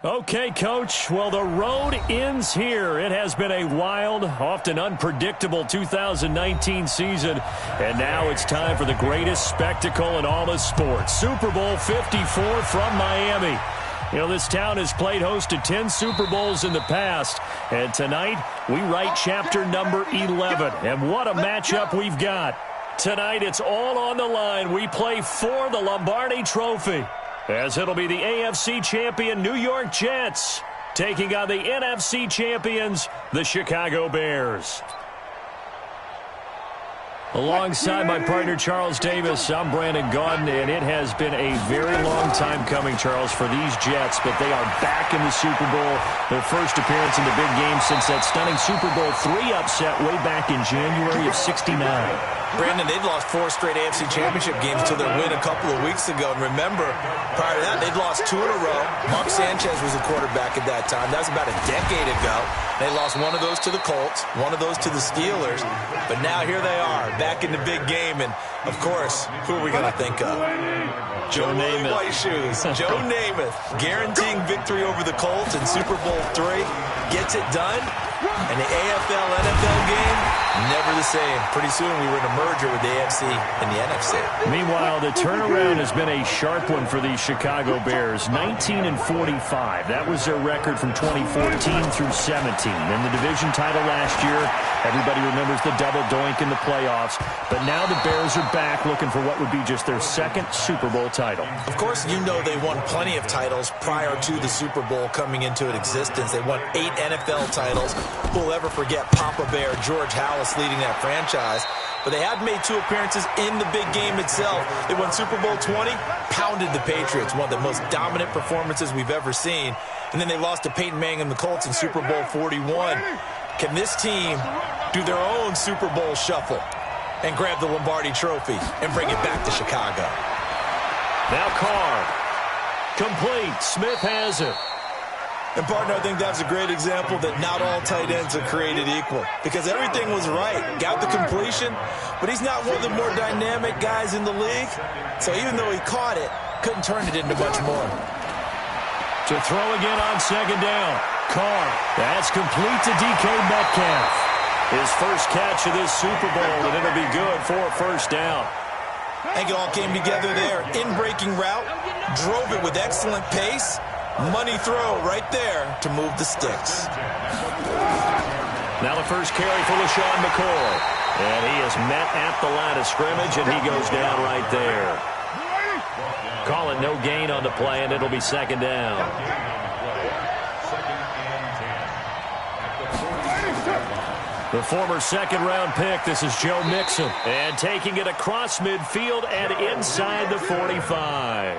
Okay, Coach. Well, the road ends here. It has been a wild, often unpredictable 2019 season. And now it's time for the greatest spectacle in all of sports. Super Bowl 54 from Miami. You know, this town has played host to 10 Super Bowls in the past. And tonight, we write chapter number 11. And what a matchup we've got. Tonight, it's all on the line. We play for the Lombardi Trophy, as it'll be the AFC champion New York Jets taking on the NFC champions, the Chicago Bears. Alongside my partner Charles Davis, I'm Brandon Gaudin, and it has been a very long time coming, Charles, for these Jets, but they are back in the Super Bowl, their first appearance in the big game since that stunning Super Bowl III upset way back in January of '69. Brandon, they'd lost 4 straight AFC Championship games until their win a couple of weeks ago. And remember, prior to that, they'd lost 2 in a row. Mark Sanchez was the quarterback at that time. That was about a decade ago. They lost one of those to the Colts, one of those to the Steelers. But now here they are, back in the big game. And, of course, who are we going to think of? Joe Namath. White Shoes. Joe Namath guaranteeing victory over the Colts in Super Bowl III. Gets it done. And the AFL-NFL game, never the same. Pretty soon we were in a merger with the AFC and the NFC. Meanwhile, the turnaround has been a sharp one for the Chicago Bears. 19-45. That was their record from 2014 through 17. In the division title last year, everybody remembers the double doink in the playoffs. But now the Bears are back looking for what would be just their second Super Bowl title. Of course, you know they won plenty of titles prior to the Super Bowl coming into existence. They won 8 NFL titles. Who'll ever forget Papa Bear, George Halas leading that franchise? But they had made 2 appearances in the big game itself. They won Super Bowl 20, pounded the Patriots, one of the most dominant performances we've ever seen. And then they lost to Peyton Manning and the Colts in Super Bowl 41. Can this team do their own Super Bowl shuffle and grab the Lombardi Trophy and bring it back to Chicago? Now Carr. Complete. Smith has it. And, partner, I think that's a great example that not all tight ends are created equal, because everything was right. Got the completion, but he's not one of the more dynamic guys in the league. So even though he caught it, couldn't turn it into much more. To throw again on second down. Carr. That's complete to DK Metcalf. His first catch of this Super Bowl, and it'll be good for a first down. I think it all came together there. In-breaking route, drove it with excellent pace. Money throw right there to move the sticks. Now the first carry for LaShawn McCoy. And he is met at the line of scrimmage, and he goes down right there. Call it no gain on the play, and it'll be second down. The former second-round pick, this is Joe Mixon. And taking it across midfield and inside the 45.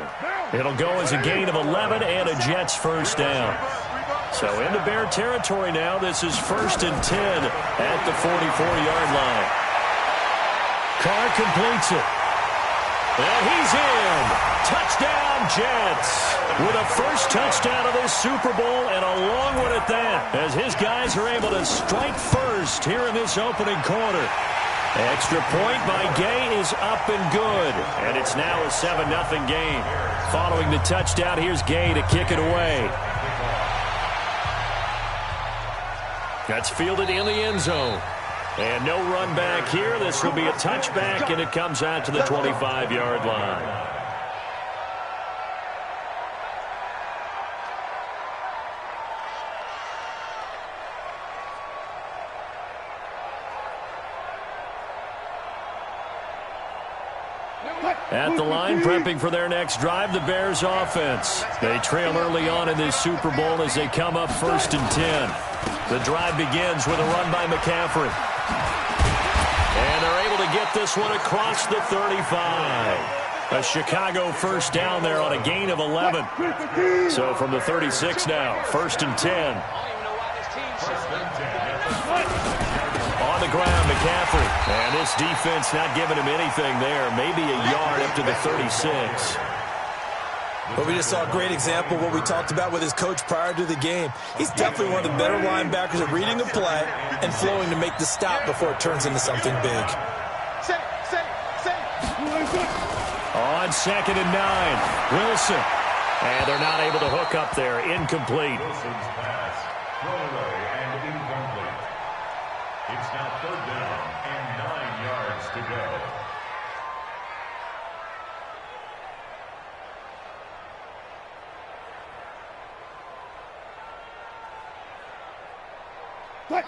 It'll go as a gain of 11 and a Jets first down. So into Bear territory now. This is 1st and 10 at the 44-yard line. Carr completes it. And he's in. Touchdown, Jets. With a first touchdown of this Super Bowl, and a long one at that, as his guys are able to strike first here in this opening quarter. Extra point by Gay is up and good, and it's now a 7-0 game. Following the touchdown, here's Gay to kick it away. That's fielded in the end zone. And no run back here. This will be a touchback, and it comes out to the 25-yard line. At the line, prepping for their next drive, the Bears offense. They trail early on in this Super Bowl as they come up 1st and 10. The drive begins with a run by McCaffrey. And they're able to get this one across the 35. A Chicago first down there on a gain of 11. So from the 36 now, 1st and 10. On the ground, McCaffrey. And this defense not giving him anything there. Maybe a yard up to the 36. But we just saw a great example of what we talked about with his coach prior to the game. He's definitely one of the better linebackers at reading a play and flowing to make the stop before it turns into something big. On 2nd and 9, Wilson. And they're not able to hook up there. Incomplete. Wilson's pass. Thrown away and incomplete. It's now 3rd down and 9 yards to go.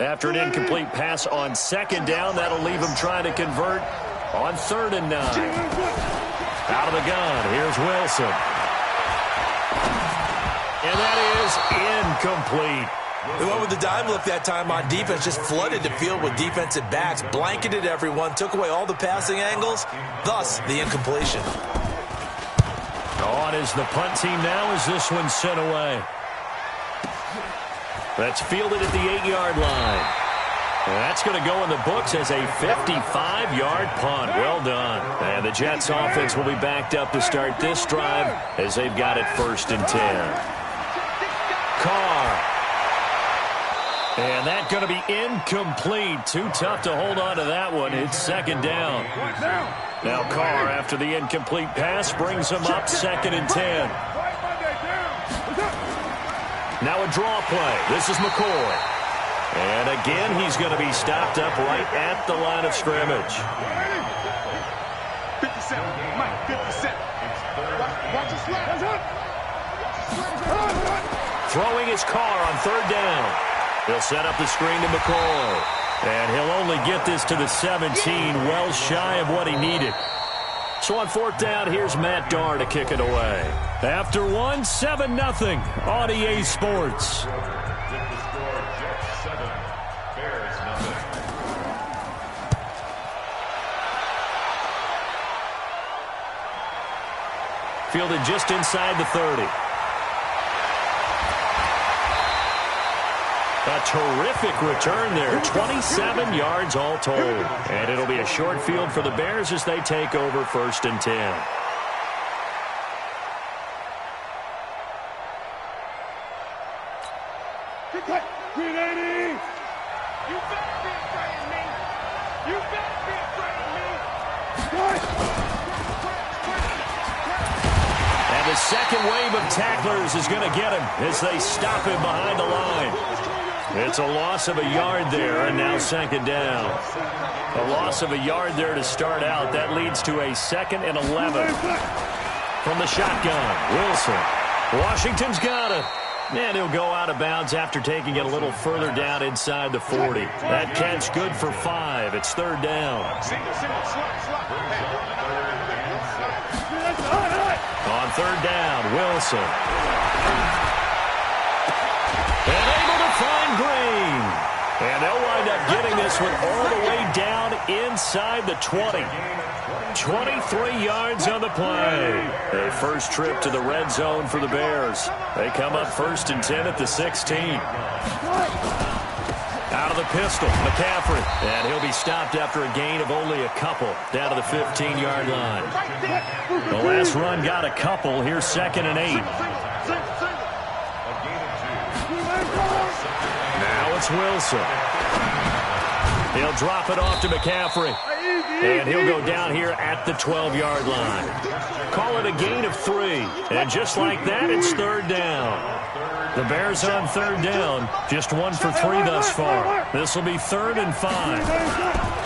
After an incomplete pass on 2nd down, that'll leave him trying to convert on 3rd and 9. Out of the gun, here's Wilson. And that is incomplete. They went with the dime look that time on defense, just flooded the field with defensive backs, blanketed everyone, took away all the passing angles, thus the incompletion. On is the punt team now as this one's sent away. That's fielded at the 8-yard line. And that's going to go in the books as a 55-yard punt. Well done. And the Jets offense will be backed up to start this drive as they've got it 1st and 10. Carr. And that's going to be incomplete. Too tough to hold on to that one. It's 2nd down. Now Carr, after the incomplete pass, brings him up 2nd and 10. Now a draw play. This is McCoy. And again, he's going to be stopped up right at the line of scrimmage. 57, Mike, 57. Watch the slide. Throwing his Carr on 3rd down. He'll set up the screen to McCoy. And he'll only get this to the 17, well shy of what he needed. So on 4th down, here's Matt Darr to kick it away. After 1, 7-0 on EA Sports. Fielded just inside the 30. A terrific return there. 27 yards all told. And it'll be a short field for the Bears as they take over 1st and 10. Green 80. You better be afraid of me. You better be afraid of me. And the second wave of tacklers is going to get him as they stop him behind the line. It's a loss of a yard there, and now 2nd down. A loss of a yard there to start out. That leads to a 2nd and 11. From the shotgun, Wilson. Washington's got it. And he'll go out of bounds after taking it a little further down inside the 40. That catch good for 5. It's 3rd down. On 3rd down, Wilson. And able to find Green. And they'll wind up getting this one all the way down inside the 20. 23 yards on the play. A first trip to the red zone for the Bears. They come up 1st and 10 at the 16. Out of the pistol, McCaffrey. And he'll be stopped after a gain of only a couple down to the 15-yard line. The last run got a couple. Here's 2nd and 8. Now it's Wilson. He'll drop it off to McCaffrey. And he'll go down here at the 12-yard line. Call it a gain of 3. And just like that, it's 3rd down. The Bears on 3rd down. Just 1 for 3 thus far. This will be 3rd and 5.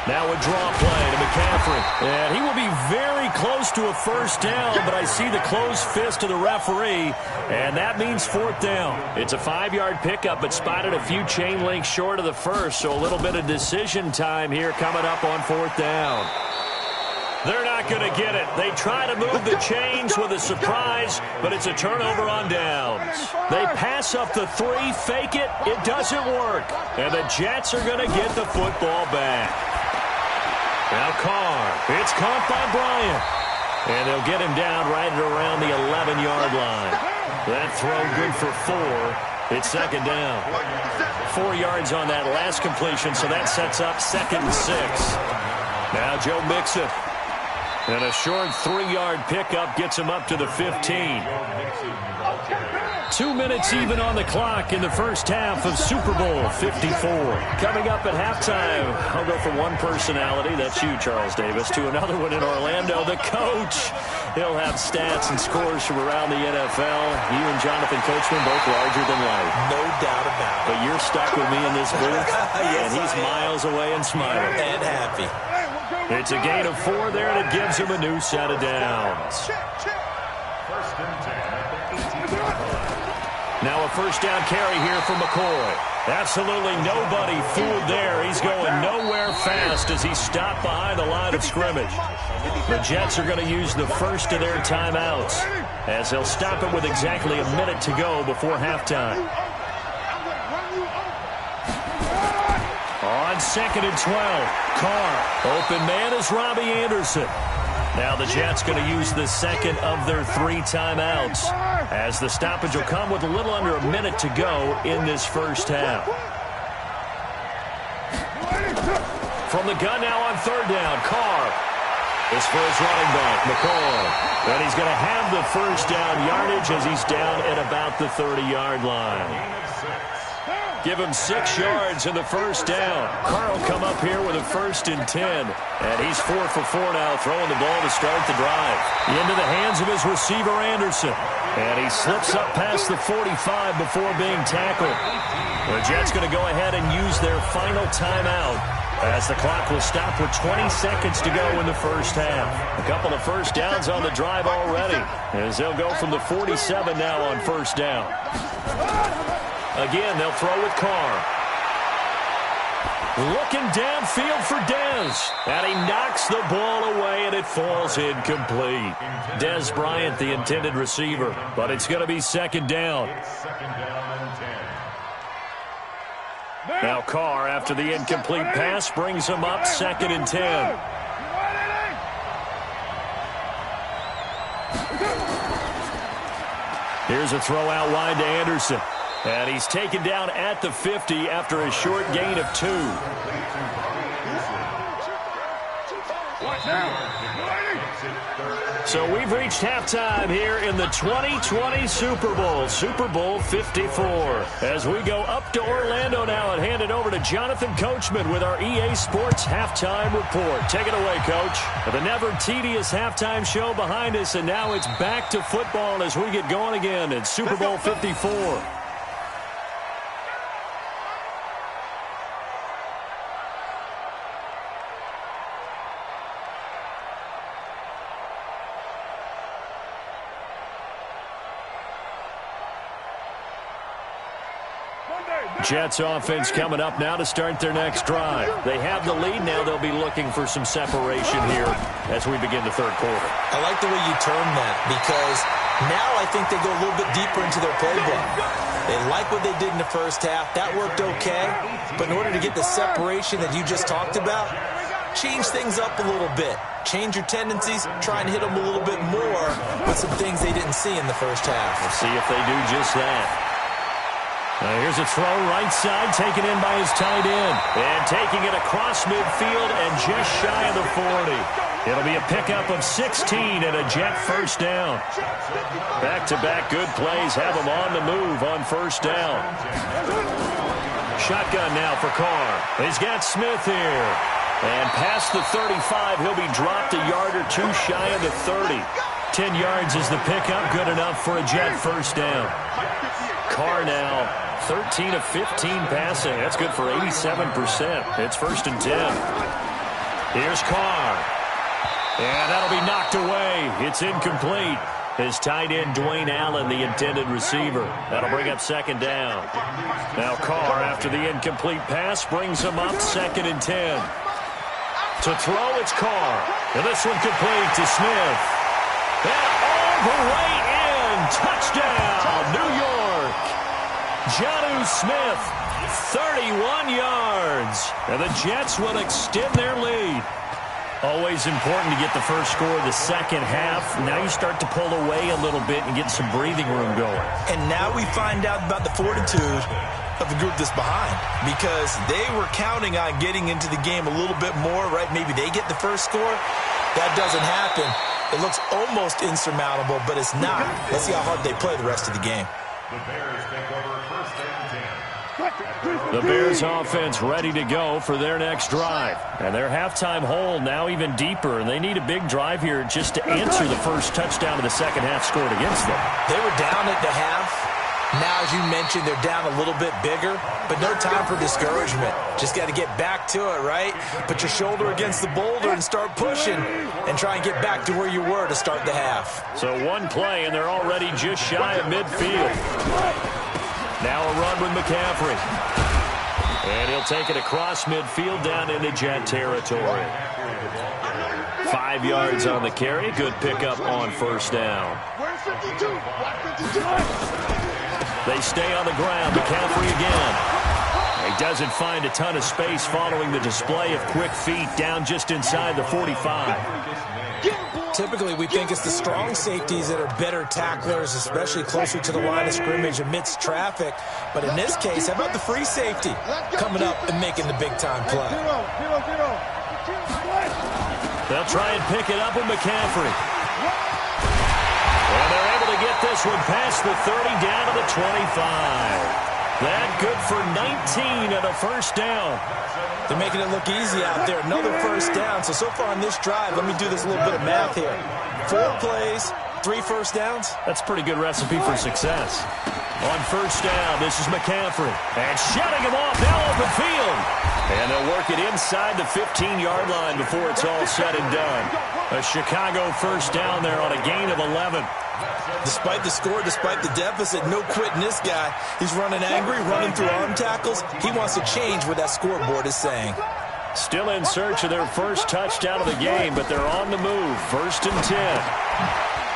Now a draw play to McCaffrey. And he will be very close to a 1st down, but I see the closed fist of the referee, and that means 4th down. It's a 5-yard pickup, but spotted a few chain links short of the 1st, so a little bit of decision time here coming up on 4th down. They're not going to get it. They try to move the chains with a surprise, but it's a turnover on downs. They pass up the 3, fake it. It doesn't work. And the Jets are going to get the football back. Now Carr. It's caught by Bryant. And they'll get him down right around the 11-yard line. That throw good for 4. It's 2nd down. 4 yards on that last completion, so that sets up 2nd and 6. Now Joe Mixon. And a short 3-yard pickup gets him up to the 15. 2 minutes even on the clock in the first half of Super Bowl 54. Coming up at halftime, I'll go from one personality, that's you, Charles Davis, to another one in Orlando, the coach. He'll have stats and scores from around the NFL. You and Jonathan Coachman both larger than life. No doubt about it. But you're stuck with me in this booth, Yes, and he's miles away and smiling. And happy. It's a gain of 4 there, and it gives him a new set of downs. First and 10 at the 18. Now a first down carry here for McCoy. Absolutely nobody fooled there. He's going nowhere fast as he stopped behind the line of scrimmage. The Jets are going to use the first of their timeouts as they'll stop it with exactly a minute to go before halftime. On 2nd and 12, Carr. Open man is Robbie Anderson. Now the Jets going to use the second of their 3 timeouts as the stoppage will come with a little under a minute to go in this first half. From the gun now on 3rd down, Carr. This for his running back, McCoy. And he's going to have the first down yardage as he's down at about the 30-yard line. Give him 6 yards in the first down. Carr will come up here with a 1st and 10. And he's 4 for 4 now, throwing the ball to start the drive. Into the hands of his receiver, Anderson. And he slips up past the 45 before being tackled. The Jets going to go ahead and use their final timeout as the clock will stop with 20 seconds to go in the first half. A couple of first downs on the drive already as they'll go from the 47 now on first down. Again, they'll throw with Carr. Looking downfield for Dez. And he knocks the ball away, and it falls incomplete. Dez Bryant, the intended receiver. But it's going to be 2nd down. It's 2nd down and 10. Now Carr, after the incomplete pass, brings him up 2nd and 10. Here's a throw out wide to Anderson. And he's taken down at the 50 after a short gain of 2. So we've reached halftime here in the 2020 Super Bowl, Super Bowl 54. As we go up to Orlando now and hand it over to Jonathan Coachman with our EA Sports Halftime Report. Take it away, Coach. The never tedious halftime show behind us, and now it's back to football as we get going again in Super Bowl 54. Jets offense coming up now to start their next drive. They have the lead. Now they'll be looking for some separation here as we begin the 3rd quarter. I like the way you term that because now I think they go a little bit deeper into their playbook. They like what they did in the first half. That worked okay. But in order to get the separation that you just talked about, change things up a little bit. Change your tendencies. Try and hit them a little bit more with some things they didn't see in the first half. We'll see if they do just that. Here's a throw right side, taken in by his tight end. And taking it across midfield and just shy of the 40. It'll be a pickup of 16 and a Jet first down. Back-to-back good plays have him on the move on first down. Shotgun now for Carr. He's got Smith here. And past the 35, he'll be dropped a yard or 2 shy of the 30. 10 yards is the pickup, good enough for a Jet first down. Carr now 13 of 15 passing. That's good for 87%. It's 1st and 10. Here's Carr. And that'll be knocked away. It's incomplete. His tight end, Dwayne Allen, the intended receiver. That'll bring up 2nd down. Now Carr, after the incomplete pass, brings him up 2nd and 10. To throw, it's Carr. And this one complete to Smith. And all the way in. Touchdown, New York. Jonnu Smith, 31 yards. And the Jets will extend their lead. Always important to get the first score of the second half. Now you start to pull away a little bit and get some breathing room going. And now we find out about the fortitude of the group that's behind, because they were counting on getting into the game a little bit more, right? Maybe they get the first score. That doesn't happen. It looks almost insurmountable, but it's not. Let's see how hard they play the rest of the game. The Bears take over first and 10. The Bears offense ready to go for their next drive. And their halftime hole now even deeper, and they need a big drive here just to answer the first touchdown of the second half scored against them. They were down at the half. Now, as you mentioned, they're down a little bit bigger, but no time for discouragement. Just got to get back to it, right? Put your shoulder against the boulder and start pushing and try and get back to where you were to start the half. So one play, and they're already just shy of midfield. Now a run with McCaffrey. And he'll take it across midfield down into Jet territory. 5 yards on the carry. Good pickup on first down. They stay on the ground. McCaffrey again. He doesn't find a ton of space following the display of quick feet down just inside the 45. Typically, we think it's the strong safeties that are better tacklers, especially closer to the line of scrimmage amidst traffic. But in this case, how about the free safety coming up and making the big-time play? They'll try and pick it up with McCaffrey. And they're able to get this one past the 30 down to the 25. That good for 19 and a first down. They're making it look easy out there. Another first down. So far on this drive, let me do this little bit of math here. 4 plays, 3 first downs. That's a pretty good recipe for success. On first down, this is McCaffrey. And shutting him off, now open field. And they'll work it inside the 15-yard line before it's all said and done. A Chicago first down there on a gain of 11. Despite the score, despite the deficit, no quitting this guy. He's running angry, running through arm tackles. He wants to change what that scoreboard is saying. Still in search of their first touchdown of the game, but they're on the move. First and 10.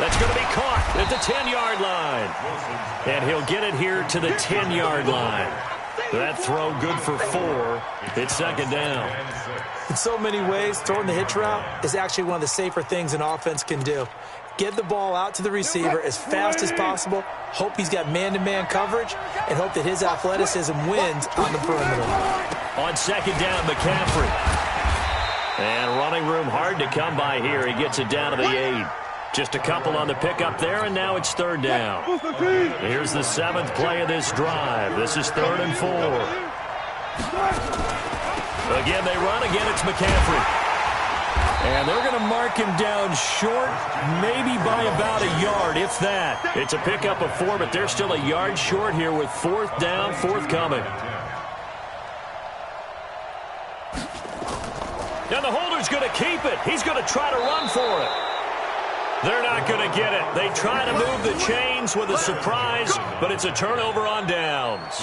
That's going to be caught at the 10-yard line. And he'll get it here to the 10-yard line. That throw good for 4. It's second down. In so many ways, throwing the hitch route is actually one of the safer things an offense can do. Get the ball out to the receiver as fast as possible, hope he's got man-to-man coverage, and hope that his athleticism wins on the perimeter. On second down, McCaffrey. And running room hard to come by here. He gets it down to the 8. Just a couple on the pickup there, and now it's third down. Here's the 7th play of this drive. This is 3rd and 4. Again, they run. Again, it's McCaffrey. And they're going to mark him down short, maybe by about a yard, if that. It's a pickup of 4, but they're still a yard short here with 4th down, forthcoming. Now the holder's going to keep it. He's going to try to run for it. They're not going to get it. They try to move the chains with a surprise, but it's a turnover on downs.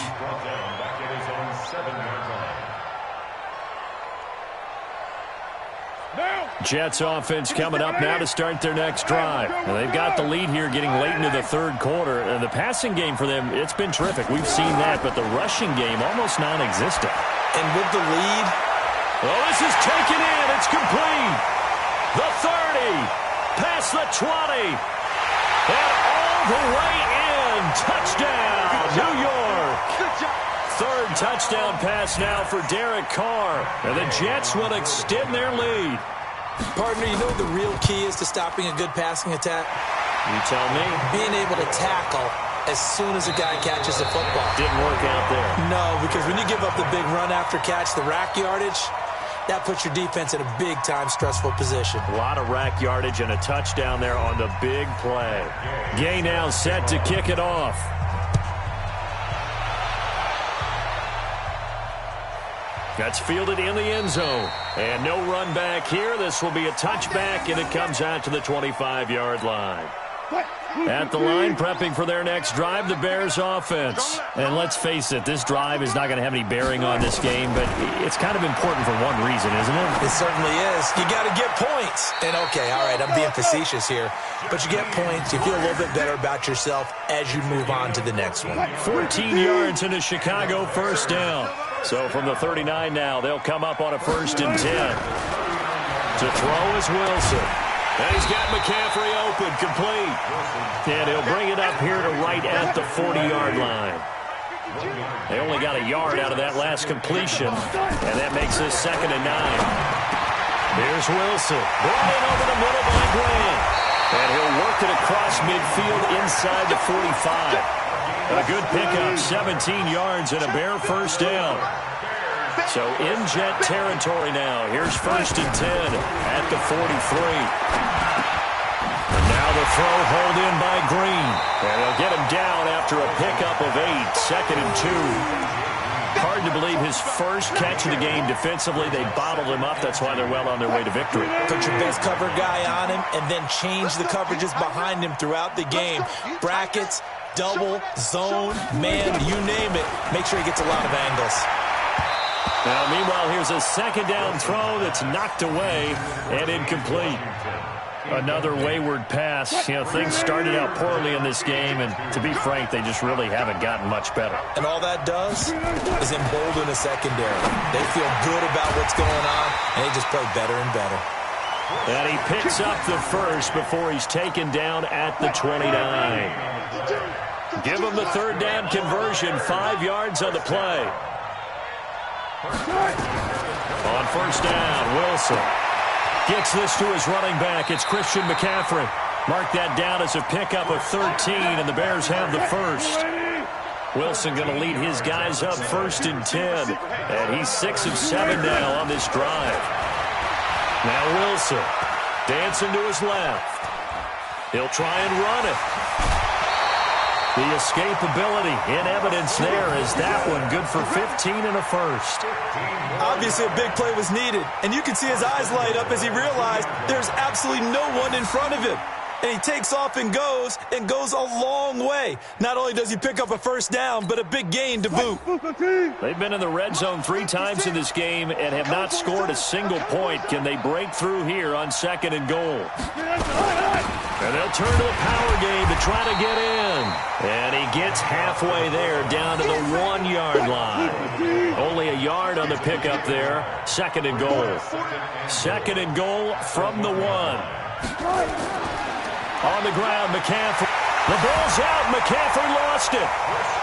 Jets offense coming up now to start their next drive. And they've got the lead here getting late into the 3rd quarter. And the passing game for them, it's been terrific. We've seen that, but the rushing game almost non-existent. And with the lead, oh, this is taken in. It's complete. The 30, past the 20, and all the way in. Touchdown, New York. 3rd touchdown pass now for Derek Carr. And the Jets will extend their lead. Partner, you know what the real key is to stopping a good passing attack? You tell me. Being able to tackle as soon as a guy catches the football. Didn't work out there. No, because when you give up the big run after catch, the rack yardage, that puts your defense in a big-time stressful position. A lot of rack yardage and a touchdown there on the big play. Gay now set to kick it off. That's fielded in the end zone. And no run back here. This will be a touchback, and it comes out to the 25-yard line. At the line, prepping for their next drive, the Bears offense. And let's face it, this drive is not going to have any bearing on this game, but it's kind of important for one reason, isn't it? It certainly is. You got to get points. And, okay, all right, I'm being facetious here. But you get points, you feel a little bit better about yourself as you move on to the next one. 14 yards and a Chicago first down. So from the 39 now, they'll come up on a 1st and 10. To throw is Wilson. And he's got McCaffrey open, complete. And he'll bring it up here to right at the 40-yard line. They only got a yard out of that last completion, and that makes this 2nd and 9. Here's Wilson. Brought in over the middle by Grant. And he'll work it across midfield inside the 45. A good pickup, 17 yards and a Bear first down. So in Jet territory now. Here's 1st and 10 at the 43. And now the throw hauled in by Green. And they'll get him down after a pickup of 8, 2nd and 2. Hard to believe his first catch of the game defensively. They bottled him up. That's why they're well on their way to victory. Put your best cover guy on him and then change the coverages behind him throughout the game. Brackets, double, zone, man, you name it. Make sure he gets a lot of angles. Now, meanwhile, here's a 2nd down throw that's knocked away and incomplete. Another wayward pass. You know, things started out poorly in this game, and to be frank, they just really haven't gotten much better. And all that does is embolden a secondary. They feel good about what's going on, and they just play better and better. And he picks up the first before he's taken down at the 29. Give him the 3rd down conversion, 5 yards on the play. On 1st down, Wilson gets this to his running back. It's Christian McCaffrey. Mark that down as a pickup of 13, and the Bears have the first. Wilson going to lead his guys up 1st and 10, and he's 6 of 7 now on this drive. Now Wilson dancing to his left. He'll try and run it. The escapability in evidence there is that one good for 15 and a first. Obviously a big play was needed, and you can see his eyes light up as he realized there's absolutely no one in front of him. And he takes off and goes a long way. Not only does he pick up a 1st down, but a big gain to boot. They've been in the red zone 3 times in this game and have not scored a single point. Can they break through here on 2nd and goal? And they'll turn to the power game to try to get in. And he gets halfway there down to the 1-yard line. Only a yard on the pickup there. 2nd and goal. 2nd and goal from the 1. On the ground, McCaffrey. The ball's out. McCaffrey lost it.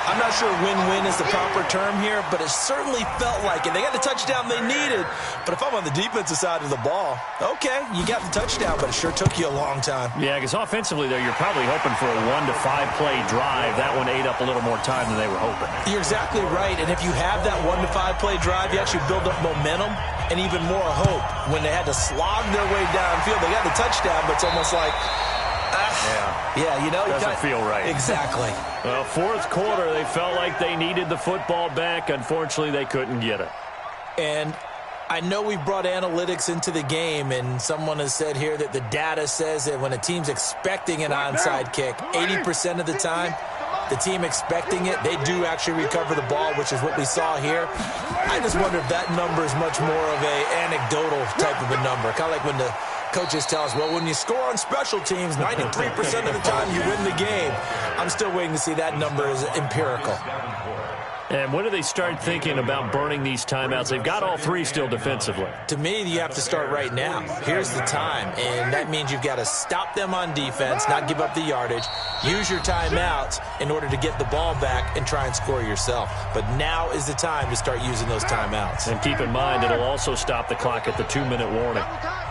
I'm not sure win-win is the proper term here, but it certainly felt like it. They got the touchdown they needed. But if I'm on the defensive side of the ball, okay, you got the touchdown, but it sure took you a long time. Yeah, because offensively there, you're probably hoping for a 1 to 5 play drive. That one ate up a little more time than they were hoping. You're exactly right. And if you have that 1 to 5 play drive, you actually build up momentum and even more hope. When they had to slog their way downfield, they got the touchdown, but it's almost like, yeah, you know, doesn't feel right. Exactly. Well, 4th quarter, they felt like they needed the football back. Unfortunately, they couldn't get it. And I know we brought analytics into the game, and someone has said here that the data says that when a team's expecting an onside kick, 80% of the time, the team expecting it, they do actually recover the ball, which is what we saw here. I just wonder if that number is much more of a anecdotal type of a number, kind of like when the coaches tell us, well, when you score on special teams, 93% of the time you win the game. I'm still waiting to see that number is empirical. And when do they start thinking about burning these timeouts? They've got all 3 still defensively. To me, you have to start right now. Here's the time, and that means you've got to stop them on defense, not give up the yardage, use your timeouts in order to get the ball back and try and score yourself. But now is the time to start using those timeouts. And keep in mind, it'll also stop the clock at the 2-minute warning.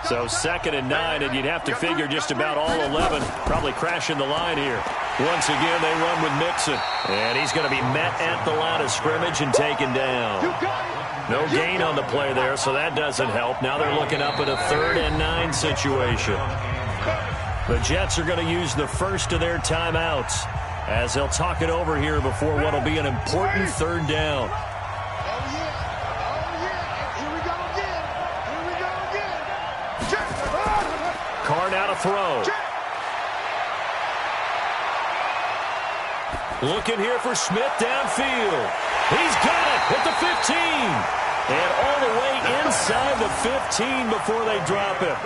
So 2nd and 9, and you'd have to figure just about all 11 probably crashing the line here. Once again, they run with Mixon. And he's going to be met at the line of scrimmage and taken down. No gain on the play there, so that doesn't help. Now they're looking up at a 3rd and 9 situation. The Jets are going to use the first of their timeouts as they'll talk it over here before what will be an important 3rd down. Carr out of throw. Looking here for Smith downfield. He's got it at the 15. And all the way inside the 15 before they drop him.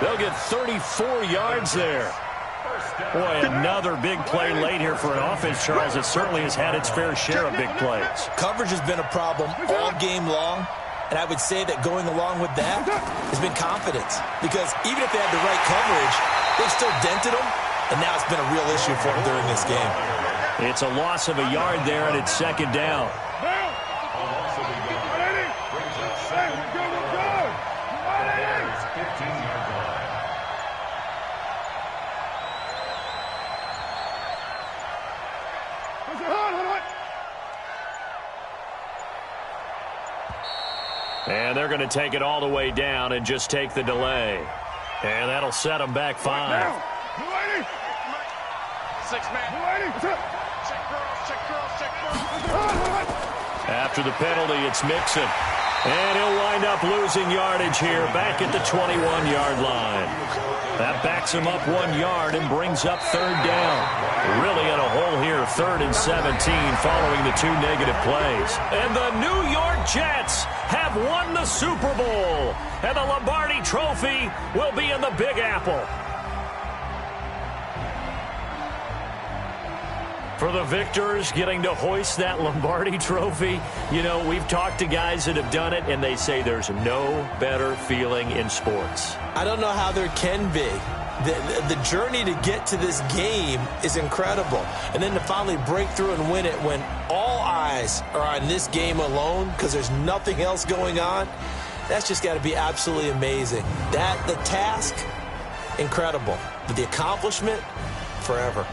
They'll get 34 yards there. Boy, another big play late here for an offense, Charles. It certainly has had its fair share of big plays. Coverage has been a problem all game long. And I would say that going along with that has been confidence. Because even if they had the right coverage, they've still dented them. And now it's been a real issue for them during this game. It's a loss of a yard there, and it's 2nd down. And they're going to take it all the way down and just take the delay. And that'll set them back 5. 6 man. Check girls. After the penalty, it's Mixon. And he'll wind up losing yardage here back at the 21-yard line. That backs him up 1 yard and brings up 3rd down. Really in a hole here, 3rd and 17 following the 2 negative plays. And the New York Jets have won the Super Bowl. And the Lombardi Trophy will be in the Big Apple. For the victors, getting to hoist that Lombardi Trophy, you know, we've talked to guys that have done it, and they say there's no better feeling in sports. I don't know how there can be. The journey to get to this game is incredible. And then to finally break through and win it when all eyes are on this game alone because there's nothing else going on, that's just got to be absolutely amazing. The task, incredible. But the accomplishment, forever.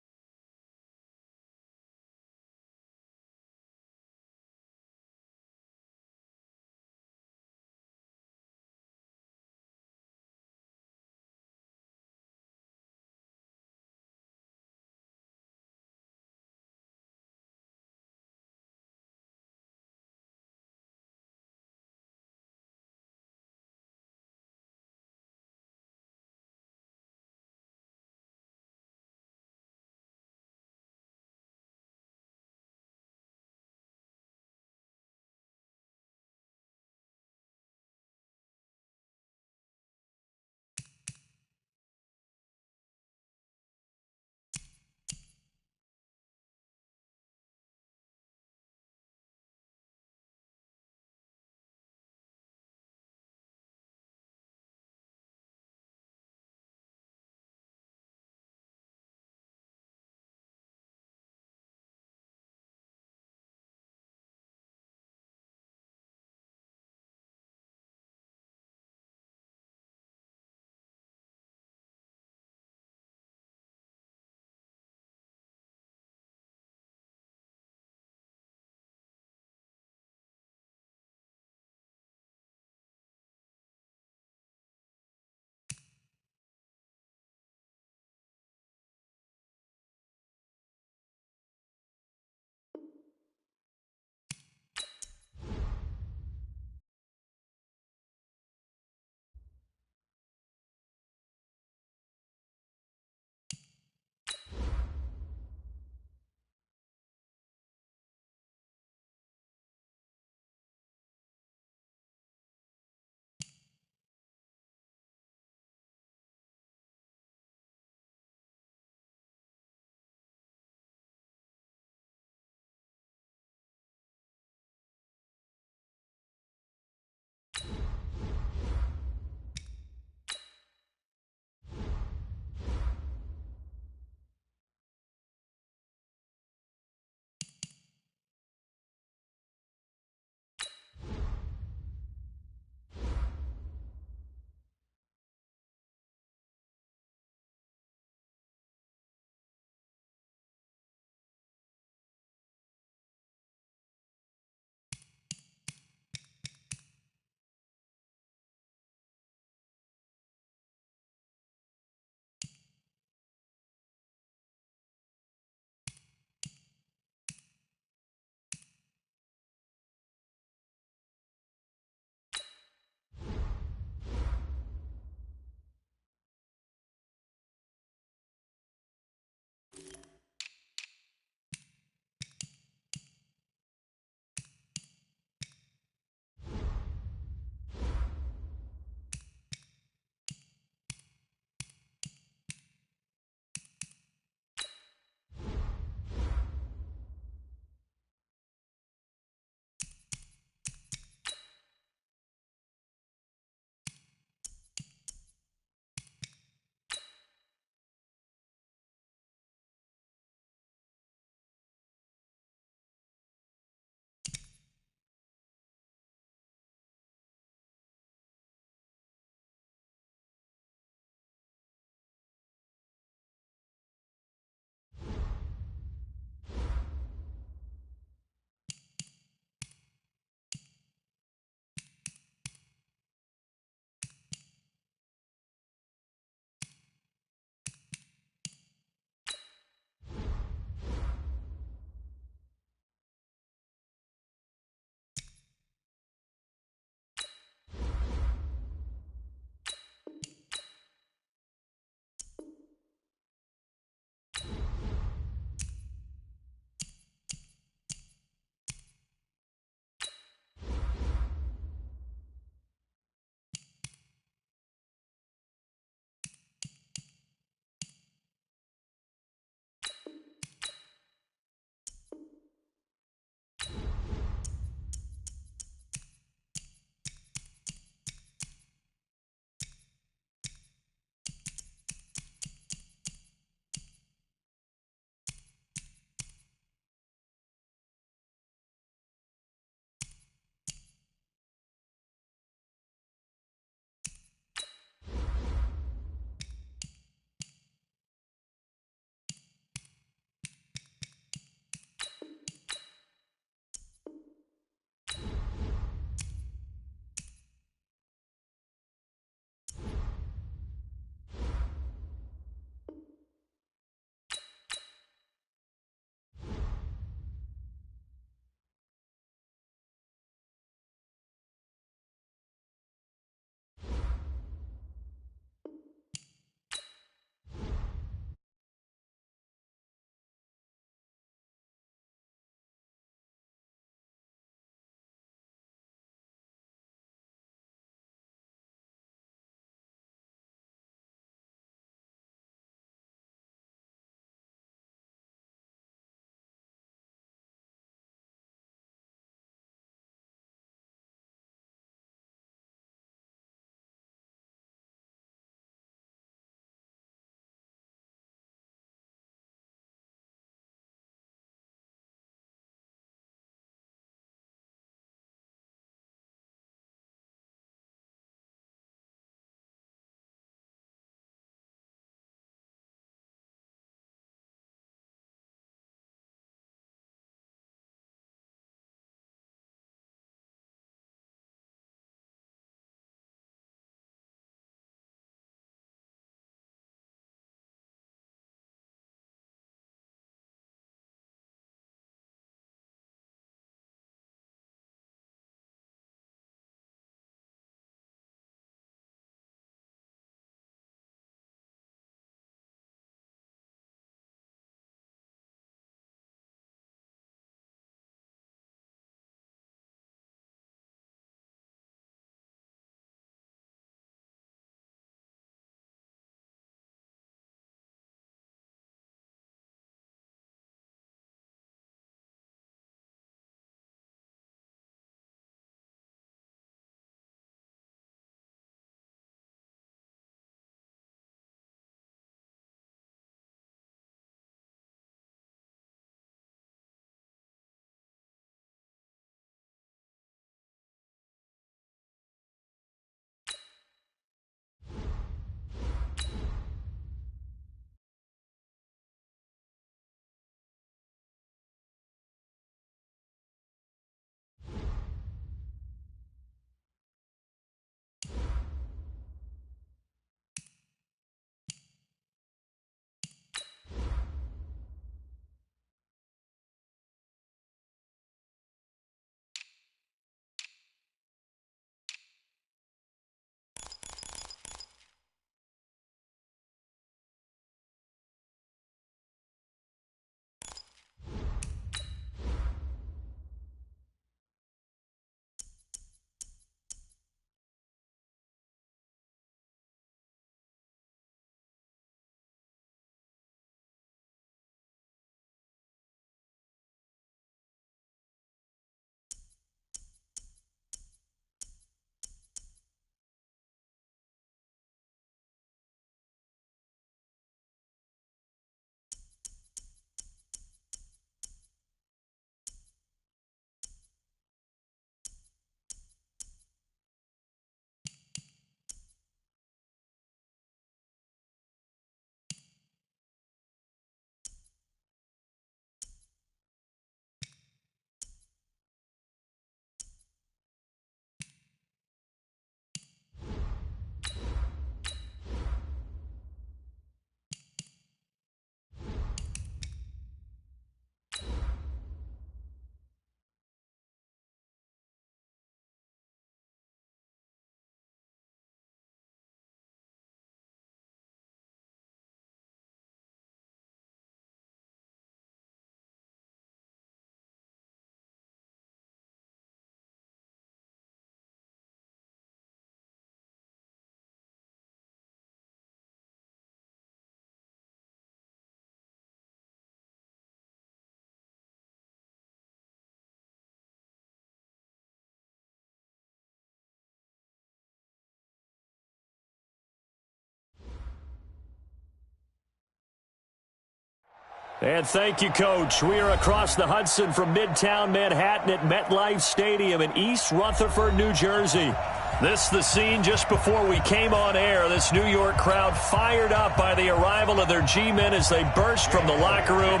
And thank you, Coach. We are across the Hudson from Midtown Manhattan at MetLife Stadium in East Rutherford, New Jersey. This is the scene just before we came on air. This New York crowd fired up by the arrival of their G-men as they burst from the locker room.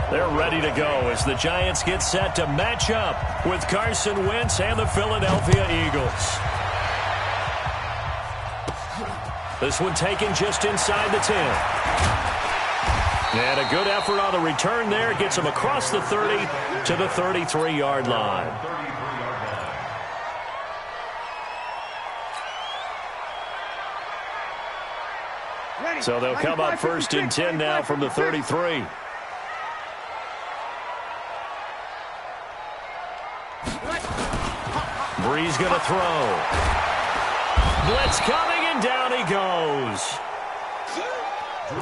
They're ready to go as the Giants get set to match up with Carson Wentz and the Philadelphia Eagles. This one taken just inside the 10. And a good effort on the return there. Gets him across the 30 to the 33-yard line. So they'll come up first and 10 now from the 33. Breeze going to throw. Blitz coming, and down he goes.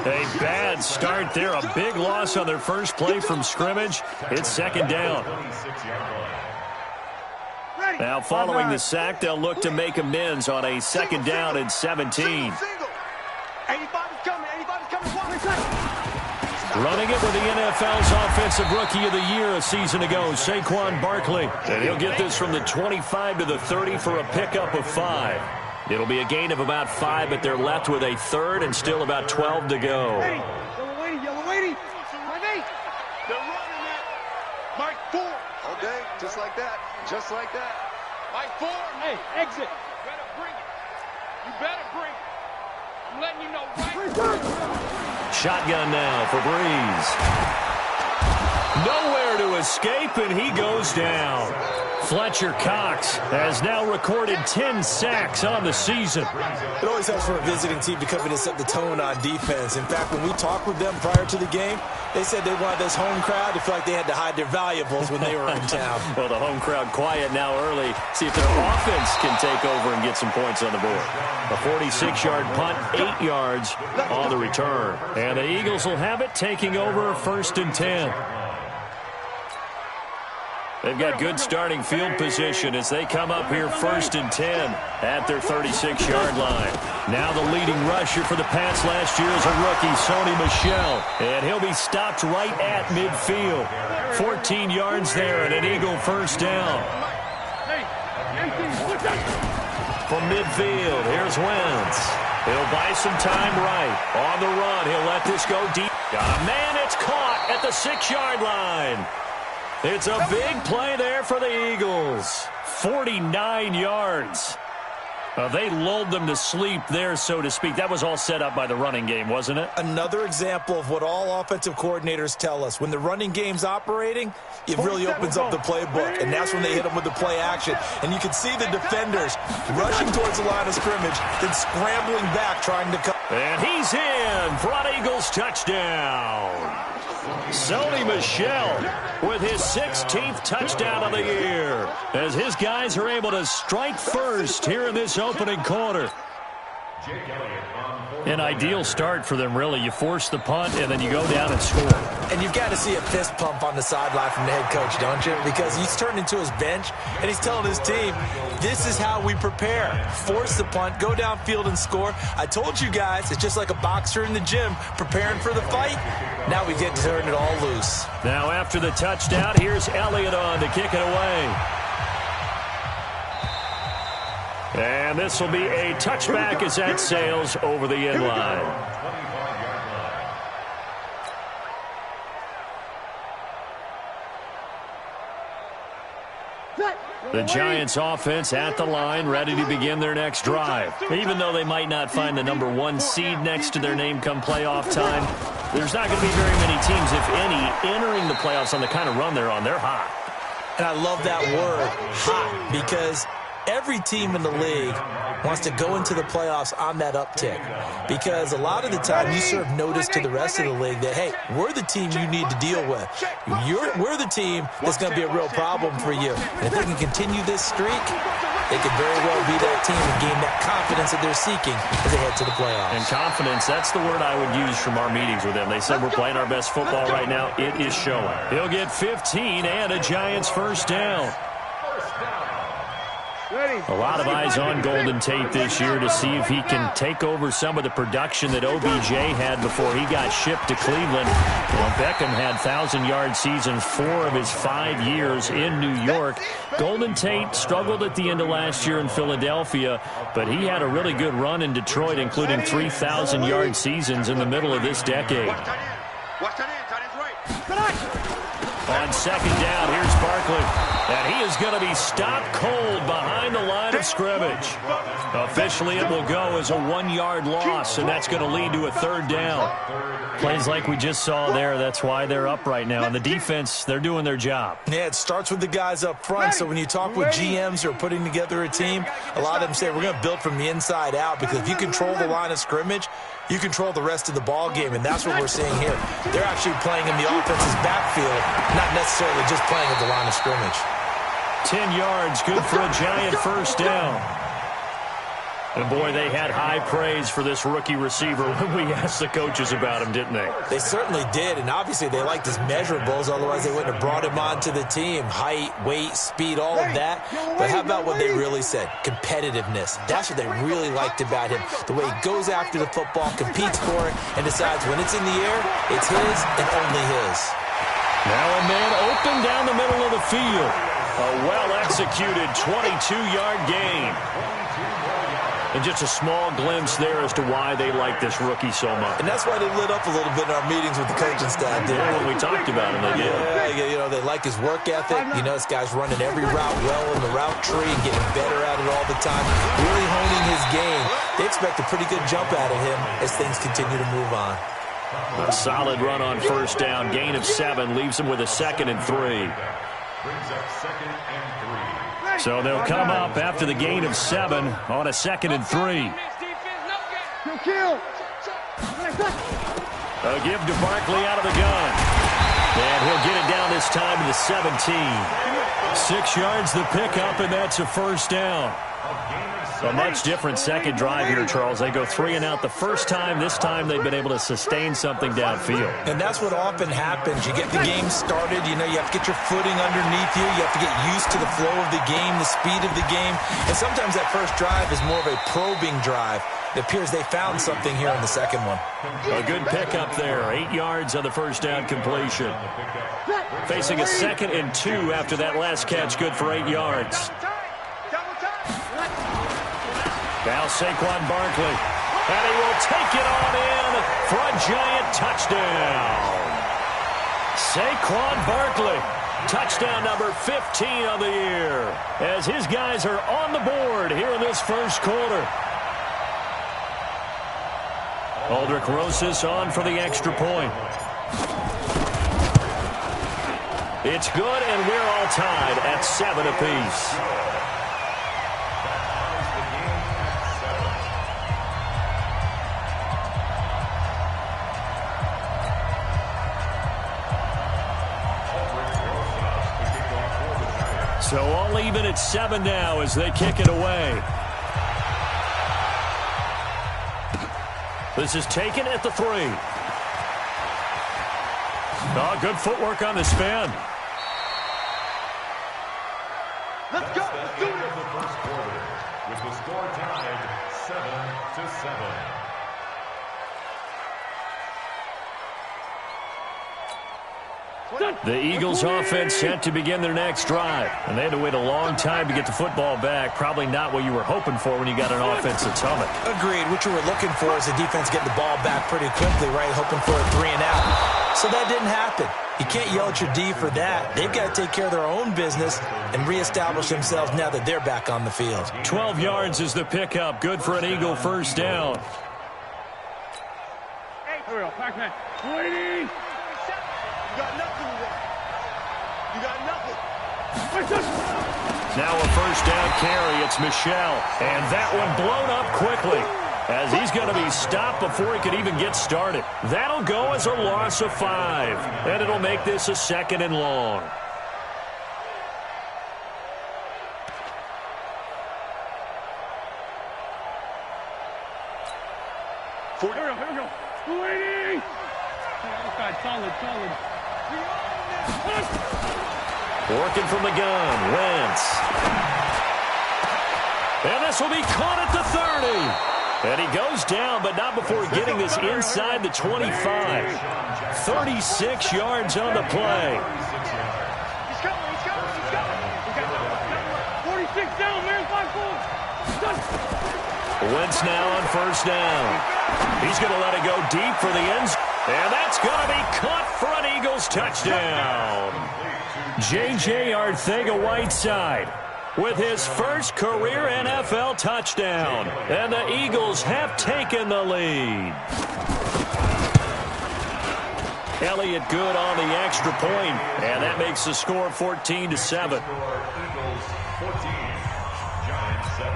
A bad start there. A big loss on their first play from scrimmage. It's second down. Now following the sack, they'll look to make amends on a second down and 17. Running it with the NFL's Offensive Rookie of the Year a season ago, Saquon Barkley. And he'll get this from the 25 to the 30 for a pickup of 5. It'll be a gain of about 5, but they're left with a third and still about 12 to go. Hey, yellow lady. They're running it. Mike 4. Okay, just like that. Just like that. Mike 4. Hey, exit. You better bring it. You better bring it. I'm letting you know right. Shotgun now for Breeze. Nowhere to escape, and he goes down. Fletcher Cox has now recorded 10 sacks on the season. It always helps for a visiting team to come in and set the tone on defense. In fact, when we talked with them prior to the game, they said they wanted this home crowd to feel like they had to hide their valuables when they were in town. Well, the home crowd quiet now early. See if their offense can take over and get some points on the board. A 46-yard punt, 8 yards on the return. And the Eagles will have it, taking over first and 10. They've got good starting field position as they come up here first and 10 at their 36-yard line. Now the leading rusher for the Pats last year is a rookie, Sony Michel. And he'll be stopped right at midfield. 14 yards there and an Eagle first down. From midfield, here's Wentz. He'll buy some time right. On the run, he'll let this go deep. Got a man, it's caught at the 6-yard line. It's a big play there for the Eagles. 49 yards. They lulled them to sleep there, so to speak. That was all set up by the running game, wasn't it? Another example of what all offensive coordinators tell us. When the running game's operating, it really opens up the playbook, and that's when they hit them with the play action. And you can see the defenders rushing towards the line of scrimmage, then scrambling back, trying to come. And he's in for an Eagles touchdown. Sony Michel with his 16th touchdown of the year as his guys are able to strike first here in this opening quarter. An ideal start for them, really. You force the punt, and then you go down and score. And you've got to see a fist pump on the sideline from the head coach, don't you? Because he's turned into his bench, and he's telling his team, this is how we prepare. Force the punt, go downfield and score. I told you guys, it's just like a boxer in the gym preparing for the fight. Now we get to turn it all loose. Now after the touchdown, here's Elliott on to kick it away. And this will be a touchback as that sails over the end line. The Giants offense at the line, ready to begin their next drive. Even though they might not find the number 1 seed next to their name come playoff time, there's not going to be very many teams, if any, entering the playoffs on the kind of run they're on. They're hot. And I love that word, hot, because every team in the league wants to go into the playoffs on that uptick, because a lot of the time you serve notice to the rest of the league that, hey, we're the team you need to deal with. We're the team that's going to be a real problem for you. And if they can continue this streak, they could very well be that team and gain that confidence that they're seeking as they head to the playoffs. And confidence, that's the word I would use from our meetings with them. They said we're playing our best football right now. It is showing. He'll get 15 and a Giants first down. A lot of eyes on Golden Tate this year to see if he can take over some of the production that OBJ had before he got shipped to Cleveland. Well, Beckham had 1,000-yard seasons 4 of his 5 years in New York. Golden Tate struggled at the end of last year in Philadelphia, but he had a really good run in Detroit, including 3,000-yard seasons in the middle of this decade. On second down, here's Barkley. And he is going to be stopped cold behind the line of scrimmage. Officially, it will go as a 1-yard loss, and that's going to lead to a 3rd down. Plays like we just saw there, that's why they're up right now. And the defense, they're doing their job. Yeah, it starts with the guys up front. So when you talk with GMs who are putting together a team, a lot of them say we're going to build from the inside out, because if you control the line of scrimmage, you control the rest of the ball game, and that's what we're seeing here. They're actually playing in the offense's backfield, not necessarily just playing at the line of scrimmage. 10 yards, good for a giant 1st down. And, boy, they had high praise for this rookie receiver when we asked the coaches about him, didn't they? They certainly did, and obviously they liked his measurables, otherwise they wouldn't have brought him onto the team. Height, weight, speed, all of that. But how about what they really said? Competitiveness. That's what they really liked about him. The way he goes after the football, competes for it, and decides when it's in the air, it's his and only his. Now a man open down the middle of the field. A well-executed 22-yard gain. And just a small glimpse there as to why they like this rookie so much. And that's why they lit up a little bit in our meetings with the coaching staff. Yeah, when we talked about him, they did. Yeah, you know, they like his work ethic. You know, this guy's running every route well in the route tree and getting better at it all the time. Really honing his game. They expect a pretty good jump out of him as things continue to move on. A solid run on 1st down. Gain of 7 leaves him with a 2nd and 3. So they'll come up after the gain of 7 on a 2nd and 3. A give to Barkley out of the gun. And he'll get it down this time to the 17. 6 yards the pickup, and that's a 1st down. A much different second drive here, Charles. They go 3 and out the first time. This time they've been able to sustain something downfield. And that's what often happens. You get the game started. You know, you have to get your footing underneath you. You have to get used to the flow of the game, the speed of the game. And sometimes that first drive is more of a probing drive. It appears they found something here in the second one. A good pickup there. 8 yards on the 1st down completion. Facing a 2nd and 2 after that last catch. Good for 8 yards. Now Saquon Barkley, and he will take it on in for a giant touchdown. Saquon Barkley, touchdown number 15 on the year, as his guys are on the board here in this 1st quarter. Aldrich Rosas on for the extra point. It's good, and we're all tied at 7 apiece. So all even at 7 now as they kick it away. This is taken at the 3. Oh, good footwork on the spin. Let's go. Let's do it. The first quarter with the score tied 7-7. The Eagles offense set to begin their next drive. And they had to wait a long time to get the football back. Probably not what you were hoping for when you got an offense that's humming. Agreed. What you were looking for is the defense getting the ball back pretty quickly, right? Hoping for a 3 and out. So that didn't happen. You can't yell at your D for that. They've got to take care of their own business and reestablish themselves now that they're back on the field. 12 yards is the pickup. Good for an Eagle 1st down. Hey, hurry up, Pac-Man. Waiting. You got nothing. You got nothing. Now a 1st down carry. It's Michel. And that one blown up quickly, as he's going to be stopped before he could even get started. That'll go as a loss of 5. And it'll make this a 2nd and long. Here we go. Waiting. Solid. Working from the gun, Wentz. This will be caught at the 30. And he goes down, but not before getting this inside the 25. 36 yards on the play. He's coming. 46 down, man. 5-4. Wentz now on first down. He's going to let it go deep for the end zone. And that's going to be caught for an Eagles touchdown. J.J. Arcega-Whiteside with his first career NFL touchdown. And the Eagles have taken the lead. Elliott good on the extra point, and that makes the score 14-7. Eagles 14, Giants 7.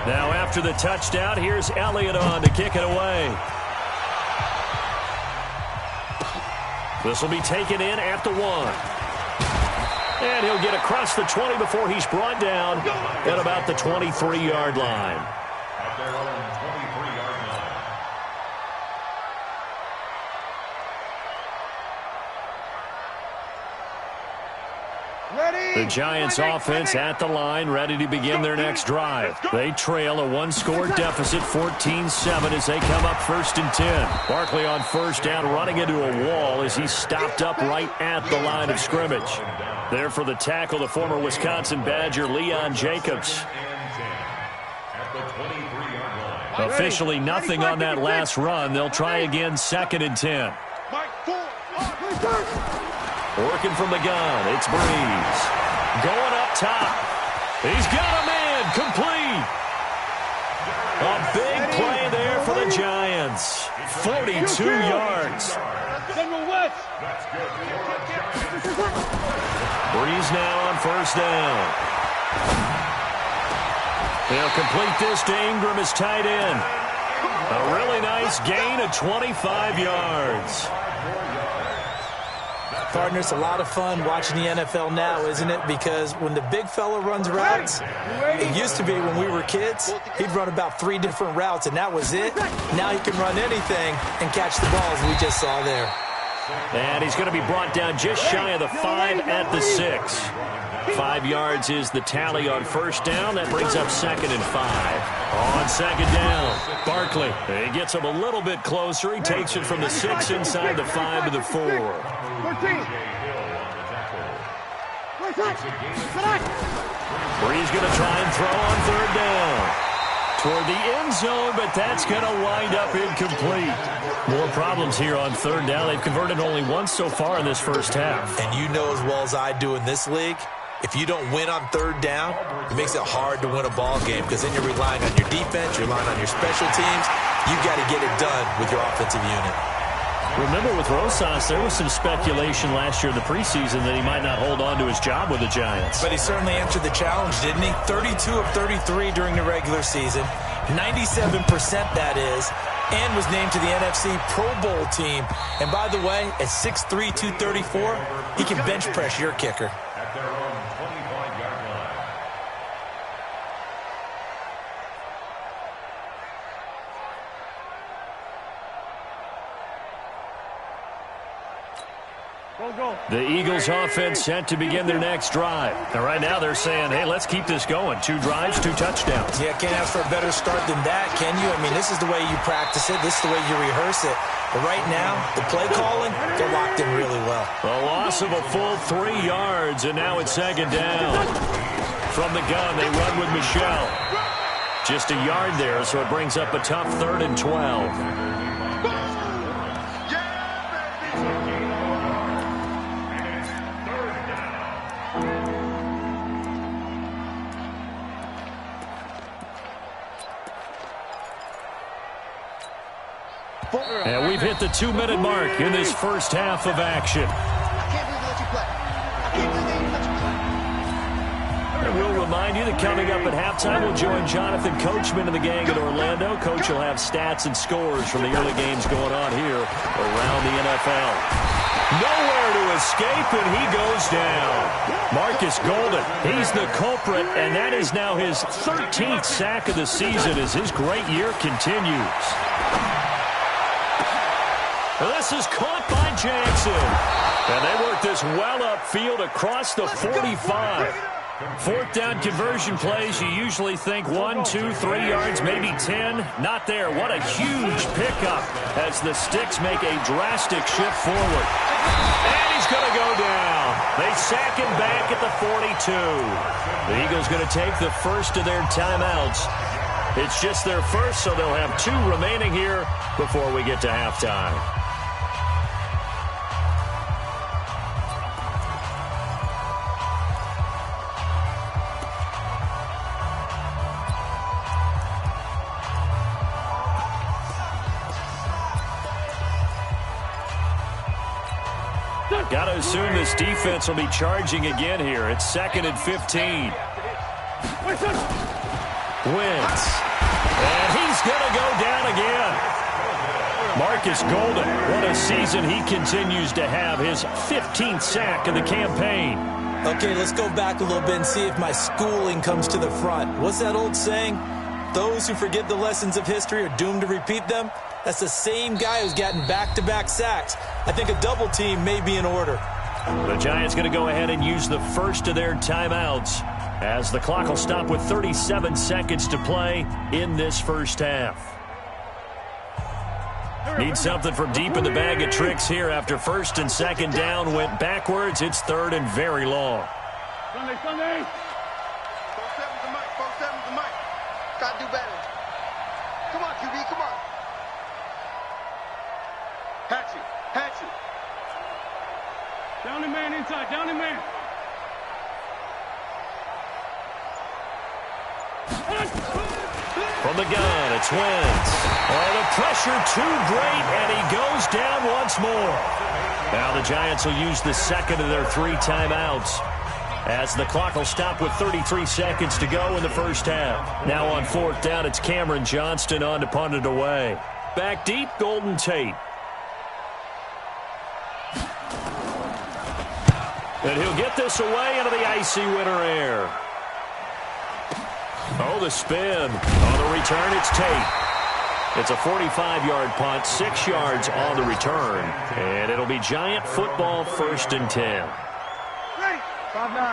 Now after the touchdown, here's Elliott on to kick it away. This will be taken in at the 1. And he'll get across the 20 before he's brought down at about the 23-yard line. At their own 23-yard line. The Giants offense at the line, ready to begin their next drive. They trail a one-score deficit, 14-7, as they come up 1st and 10. Barkley on first down, running into a wall as he's stopped up right at the line of scrimmage. There for the tackle, the former Wisconsin Badger, Leon Jacobs. Officially nothing on that last run. They'll try again 2nd and 10. Working from the gun, it's Breeze. Going up top. He's got a man, complete. A big play there for the Giants. 42 yards. Breeze now on first down. They'll complete this to Ingram as tight end. A really nice gain of 25 yards. Partners, a lot of fun watching the NFL now, isn't it? Because when the big fella runs routes, it used to be when we were kids, he'd run about 3 different routes, and that was it. Now he can run anything and catch the balls we just saw there. And he's going to be brought down just shy of the 5 at the 6. 5 yards is the tally on first down. That brings up 2nd and 5. On 2nd down, Barkley. He gets him a little bit closer. He takes it from the 6 inside the 5 to the 4. Breeze going to try and throw on 3rd down. Toward the end zone, but that's going to wind up incomplete. More problems here on 3rd down. They've converted only once so far in this first half. And you know as well as I do in this league, if you don't win on 3rd down, it makes it hard to win a ball game because then you're relying on your defense, you're relying on your special teams. You've got to get it done with your offensive unit. Remember with Rosas, there was some speculation last year in the preseason that he might not hold on to his job with the Giants. But he certainly answered the challenge, didn't he? 32 of 33 during the regular season, 97% that is, and was named to the NFC Pro Bowl team. And by the way, at 6'3", 234, he can bench press your kicker. At their own 25-yard line. The Eagles offense set to begin their next drive. And right now they're saying, hey, let's keep this going. 2 drives, 2 touchdowns. Yeah, can't ask for a better start than that, can you? I mean, this is the way you practice it. This is the way you rehearse it. But right now, the play calling, they're locked in really well. A loss of a full 3 yards, and now it's 2nd down. From the gun, they run with Michelle. Just a yard there, so it brings up a tough 3rd and 12. And we've hit the 2-minute mark in this first half of action. And we'll remind you that coming up at halftime, we'll join Jonathan Coachman and the gang in Orlando. Coach will have stats and scores from the early games going on here around the NFL. Nowhere to escape, and he goes down. Marcus Golden, he's the culprit, and that is now his 13th sack of the season as his great year continues. This is caught by Jackson. And they work this well upfield across the 45. Fourth down conversion plays, you usually think 1, 2, 3 yards, maybe 10. Not there. What a huge pickup as the Sticks make a drastic shift forward. And he's going to go down. They sack him back at the 42. The Eagles going to take the first of their timeouts. It's just their first, so they'll have 2 remaining here before we get to halftime. Got to assume this defense will be charging again here. It's 2nd and 15. Wentz. And he's going to go down again. Marcus Golden, what a season he continues to have. His 15th sack of the campaign. Okay, let's go back a little bit and see if my schooling comes to the front. What's that old saying? Those who forget the lessons of history are doomed to repeat them. That's the same guy who's gotten back-to-back sacks. I think a double team may be in order. The Giants going to go ahead and use the first of their timeouts as the clock will stop with 37 seconds to play in this first half. Need something from deep in the bag of tricks here after 1st and 2nd down went backwards. It's 3rd and very long. Sunday. 4-7's the mic. Gotta do better. Come on, QB, come on. Hatchet. Down the man inside, down the man. From the gun, it's Wentz. Oh, the pressure too great, and he goes down once more. Now the Giants will use the second of their 3 timeouts as the clock will stop with 33 seconds to go in the first half. Now on 4th down, it's Cameron Johnston on to punt it away. Back deep, Golden Tate. And he'll get this away into the icy winter air. Oh, the spin. On the return, it's Tate. It's a 45-yard punt, 6 yards on the return. And it'll be Giant football, 1st and 10.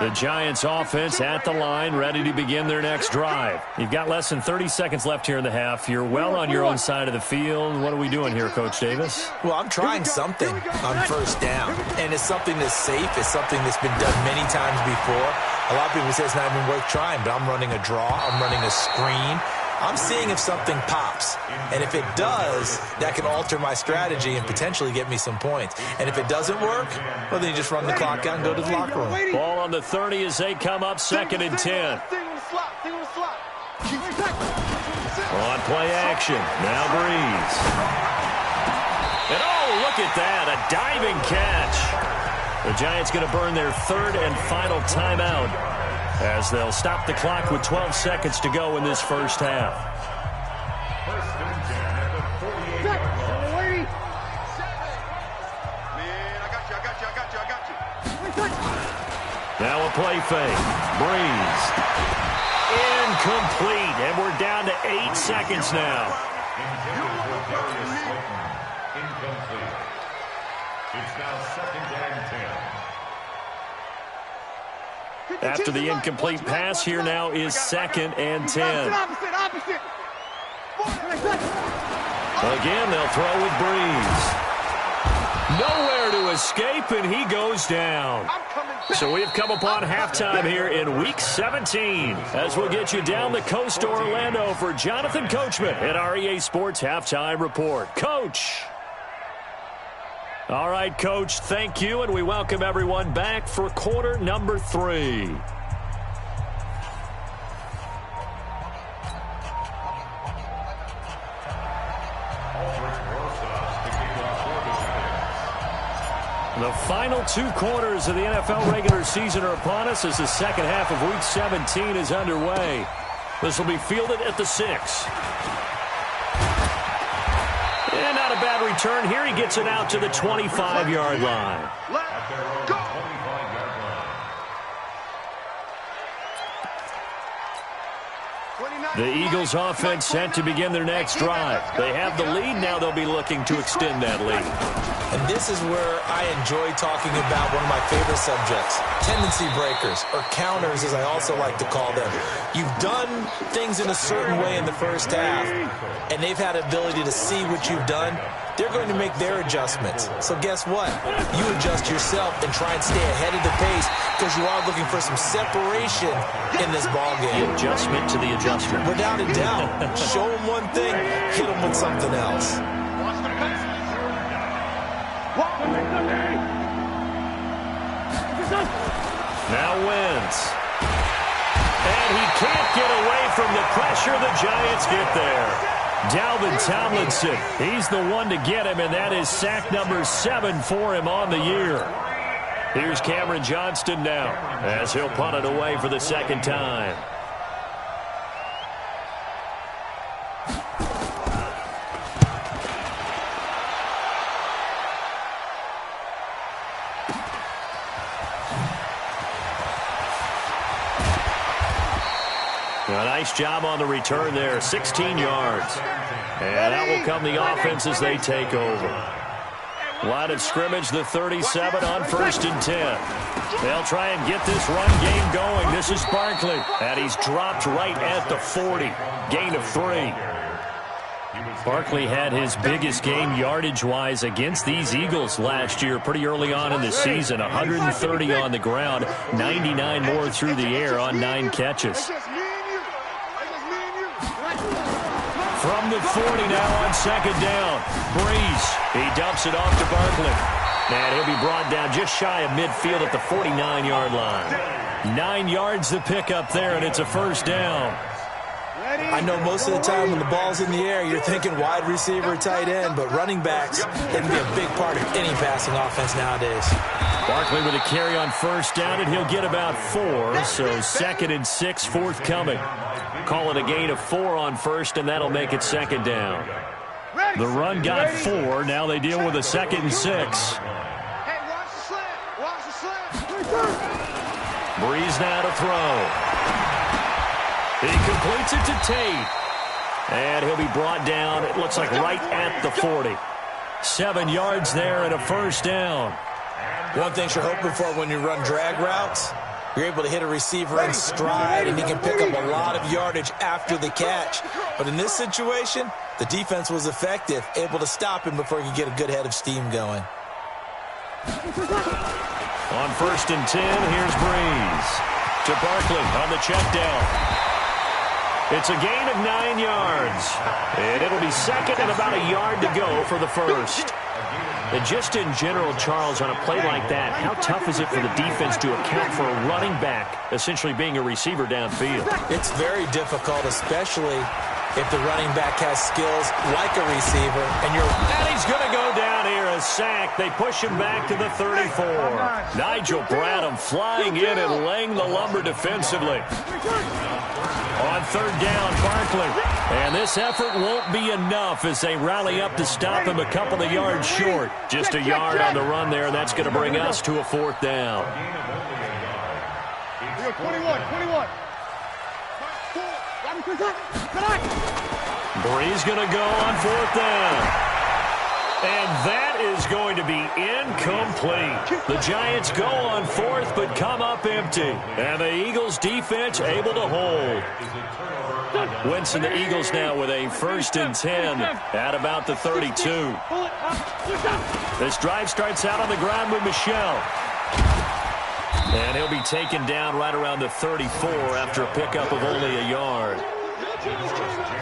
The Giants offense at the line, ready to begin their next drive. You've got less than 30 seconds left here in the half. You're well on your own side of the field. What are we doing here, Coach Davis? Well, I'm trying something on 1st down. And it's something that's safe. It's something that's been done many times before. A lot of people say it's not even worth trying, but I'm running a draw. I'm running a screen. I'm seeing if something pops. And if it does, that can alter my strategy and potentially get me some points. And if it doesn't work, well, then you just run the clock out and go to the locker room. Ball on the 30 as they come up, 2nd and 10. On play action. Now Breeze. And oh, look at that. A diving catch. The Giants going to burn their 3rd and final timeout as they'll stop the clock with 12 seconds to go in this first half. 1st and 10 at the 48-yard line. Man, I got you. Now a play fake. Breeze. Incomplete. And we're down to 8 seconds now. Incomplete. It's now 2nd and 10. After the incomplete pass, here now is 2nd and 10. Opposite. Again, they'll throw with Breeze. Nowhere to escape, and he goes down. So we've come upon halftime here in Week 17 as we'll get you down the coast to Orlando for Jonathan Coachman at our EA Sports Halftime Report. Coach. All right, Coach, thank you, and we welcome everyone back for quarter number 3. The final 2 quarters of the NFL regular season are upon us as the second half of Week 17 is underway. This will be fielded at the 6. And not a bad return here. He gets it out to the 25-yard line. Let's go. 25-yard line. The Eagles offense set to begin their next drive. They have the lead. Now they'll be looking to extend that lead. And this is where I enjoy talking about one of my favorite subjects, tendency breakers, or counters as I also like to call them. You've done things in a certain way in the first half, and they've had ability to see what you've done. They're going to make their adjustments. So guess what? You adjust yourself and try and stay ahead of the pace because you are looking for some separation in this ballgame. The adjustment to the adjustment. Without a doubt. Show them one thing, hit them with something else. Now wins. And he can't get away from the pressure. The Giants get there. Dalvin Tomlinson, he's the one to get him, and that is sack number 7 for him on the year. Here's Cameron Johnston now as he'll punt it away for the second time. A nice job on the return there, 16 yards. And out will come the offense as they take over. Line of scrimmage, the 37 on 1st and 10. They'll try and get this run game going. This is Barkley, and he's dropped right at the 40. Gain of 3. Barkley had his biggest game yardage-wise against these Eagles last year pretty early on in the season. 130 on the ground, 99 more through the air on 9 catches. From the 40 now on 2nd down. Breeze, he dumps it off to Barkley. And he'll be brought down just shy of midfield at the 49-yard line. 9 yards to pick up there, and it's a 1st down. I know most of the time when the ball's in the air, you're thinking wide receiver, tight end, but running backs can be a big part of any passing offense nowadays. Barkley with a carry on 1st down, and he'll get about 4, so 2nd and 6 forthcoming. Call it a gain of 4 on 1st, and that'll make it 2nd down. The run got 4. Now they deal with a 2nd and 6. Hey, watch the slant. Watch the slant. Breeze now to throw. He completes it to Tate. And he'll be brought down, it looks like right at the 40. 7 yards there and a 1st down. One thing you're hoping for when you run drag routes, you're able to hit a receiver in stride, and he can pick up a lot of yardage after the catch. But in this situation, the defense was effective, able to stop him before he could get a good head of steam going. On 1st and 10, here's Breeze. To Barkley on the check down. It's a gain of 9 yards. And it'll be 2nd and about a yard to go for the 1st. And just in general, Charles, on a play like that, how tough is it for the defense to account for a running back essentially being a receiver downfield? It's very difficult, especially if the running back has skills like a receiver. And he's going to go down here, a sack. They push him back to the 34. Nigel Bradham flying in and laying the lumber defensively. On 3rd down, Barkley. And this effort won't be enough as they rally up to stop him a couple of yards short. Just a yard on the run there, and that's going to bring us to a 4th down. 21. Breeze going to go on 4th down. And that is going to be incomplete. The Giants go on 4th but come up empty. And the Eagles defense able to hold. Winston, the Eagles now with a 1st and 10 at about the 32. This drive starts out on the ground with Michel. And he'll be taken down right around the 34 after a pickup of only a yard.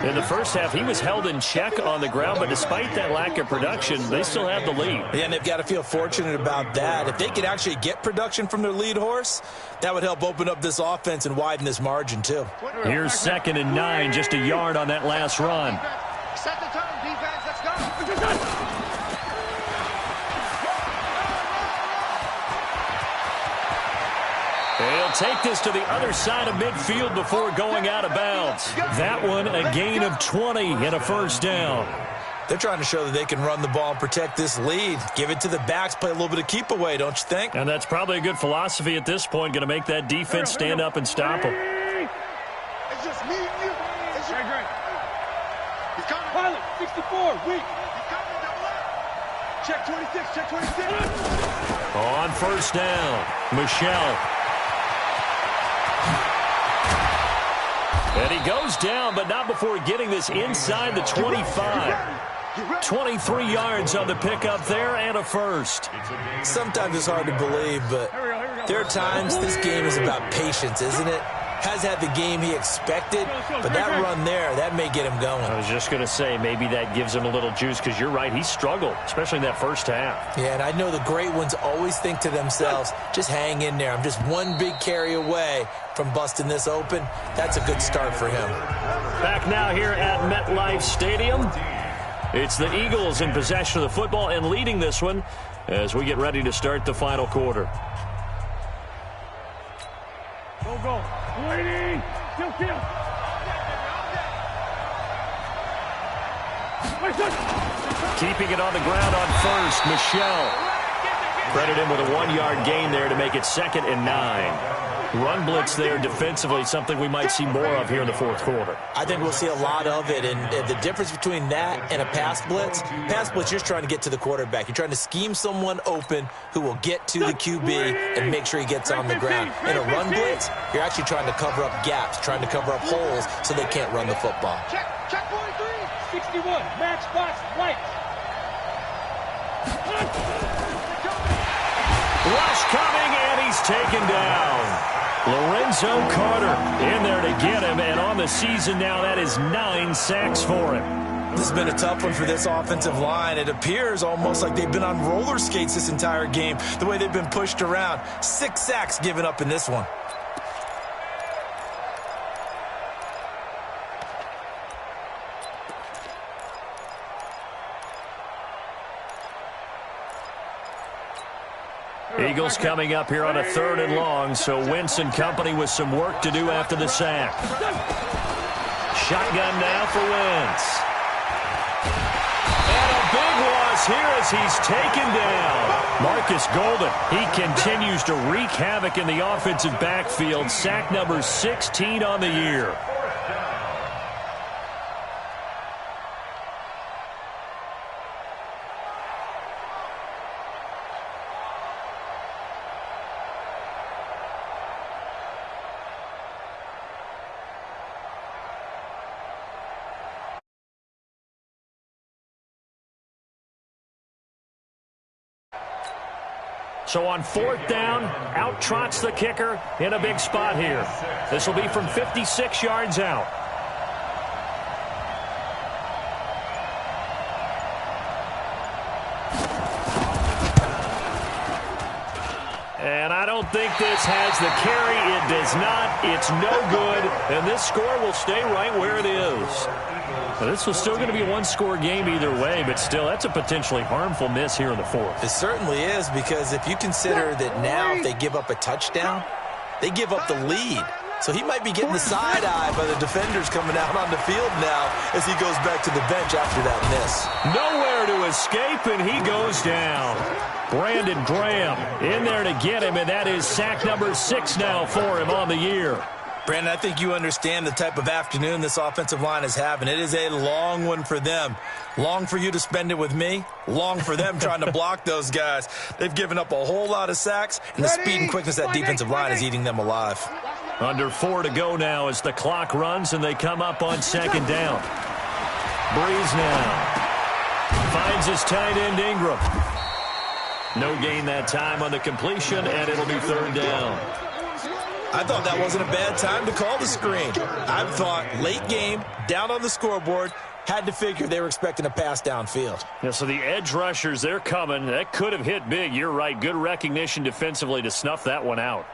In the first half, he was held in check on the ground, but despite that lack of production, they still have the lead. Yeah, and they've got to feel fortunate about that. If they could actually get production from their lead horse, that would help open up this offense and widen this margin, too. Here's 2nd and 9, just a yard on that last run. Set the tone, defense. Let's go. He'll take this to the other side of midfield before going out of bounds. That one, a gain of 20 and a 1st down. They're trying to show that they can run the ball and protect this lead. Give it to the backs, play a little bit of keep away, don't you think? And that's probably a good philosophy at this point, going to make that defense stand up and stop them. It's just me and you. It's Pilot, 64, weak. Check 26, check 26. On first down, Michelle. And he goes down, but not before getting this inside the 25. 23 yards on the pickup there and a first. Sometimes it's hard to believe, but there are times this game is about patience, isn't it? Has had the game he expected, but that run there, that may get him going. I was just going to say, maybe that gives him a little juice, because you're right, he struggled, especially in that first half. Yeah, and I know the great ones always think to themselves, just hang in there. I'm just one big carry away from busting this open. That's a good start for him. Back now here at MetLife Stadium. It's the Eagles in possession of the football and leading this one as we get ready to start the final quarter. Go, go. Lady, kill, kill. Keeping it on the ground on first, Michelle. Credit him with a 1-yard gain there to make it 2nd and 9. Run blitz there defensively, something we might see more of here in the fourth quarter. I think we'll see a lot of it, and the difference between that and a pass blitz, you're trying to get to the quarterback. You're trying to scheme someone open who will get to the QB and make sure he gets on the ground. In a run blitz, you're actually trying to cover up gaps, trying to cover up holes so they can't run the football. Check 43. 61, matchbox, right. Rush coming, and he's taken down. Lorenzo Carter in there to get him, and on the season now, that is 9 sacks for him. This has been a tough one for this offensive line. It appears almost like they've been on roller skates this entire game, the way they've been pushed around. 6 sacks given up in this one. Eagles coming up here on a 3rd and long, so Wentz and company with some work to do after the sack. Shotgun now for Wentz. And a big loss here as he's taken down. Marcus Golden, he continues to wreak havoc in the offensive backfield. Sack number 16 on the year. So on 4th down, out trots the kicker in a big spot here. This will be from 56 yards out. And I don't think this has the carry. It does not. It's no good. And this score will stay right where it is. Now, this was still going to be a 1-score game either way, but still, that's a potentially harmful miss here in the 4th. It certainly is, because if you consider that now if they give up a touchdown, they give up the lead. So he might be getting the side-eye by the defenders coming out on the field now as he goes back to the bench after that miss. Nowhere to escape, and he goes down. Brandon Graham in there to get him, and that is sack number 6 now for him on the year. Brandon, I think you understand the type of afternoon this offensive line is having. It is a long one for them. Long for you to spend it with me. Long for them trying to block those guys. They've given up a whole lot of sacks, and the speed and quickness of that defensive line is eating them alive. Under 4 to go now as the clock runs, and they come up on 2nd down. Breeze now. Finds his tight end Ingram. No gain that time on the completion, and it'll be 3rd down. I thought that wasn't a bad time to call the screen. I thought late game, down on the scoreboard, had to figure they were expecting a pass downfield. Yeah, so the edge rushers, they're coming. That could have hit big. You're right. Good recognition defensively to snuff that one out.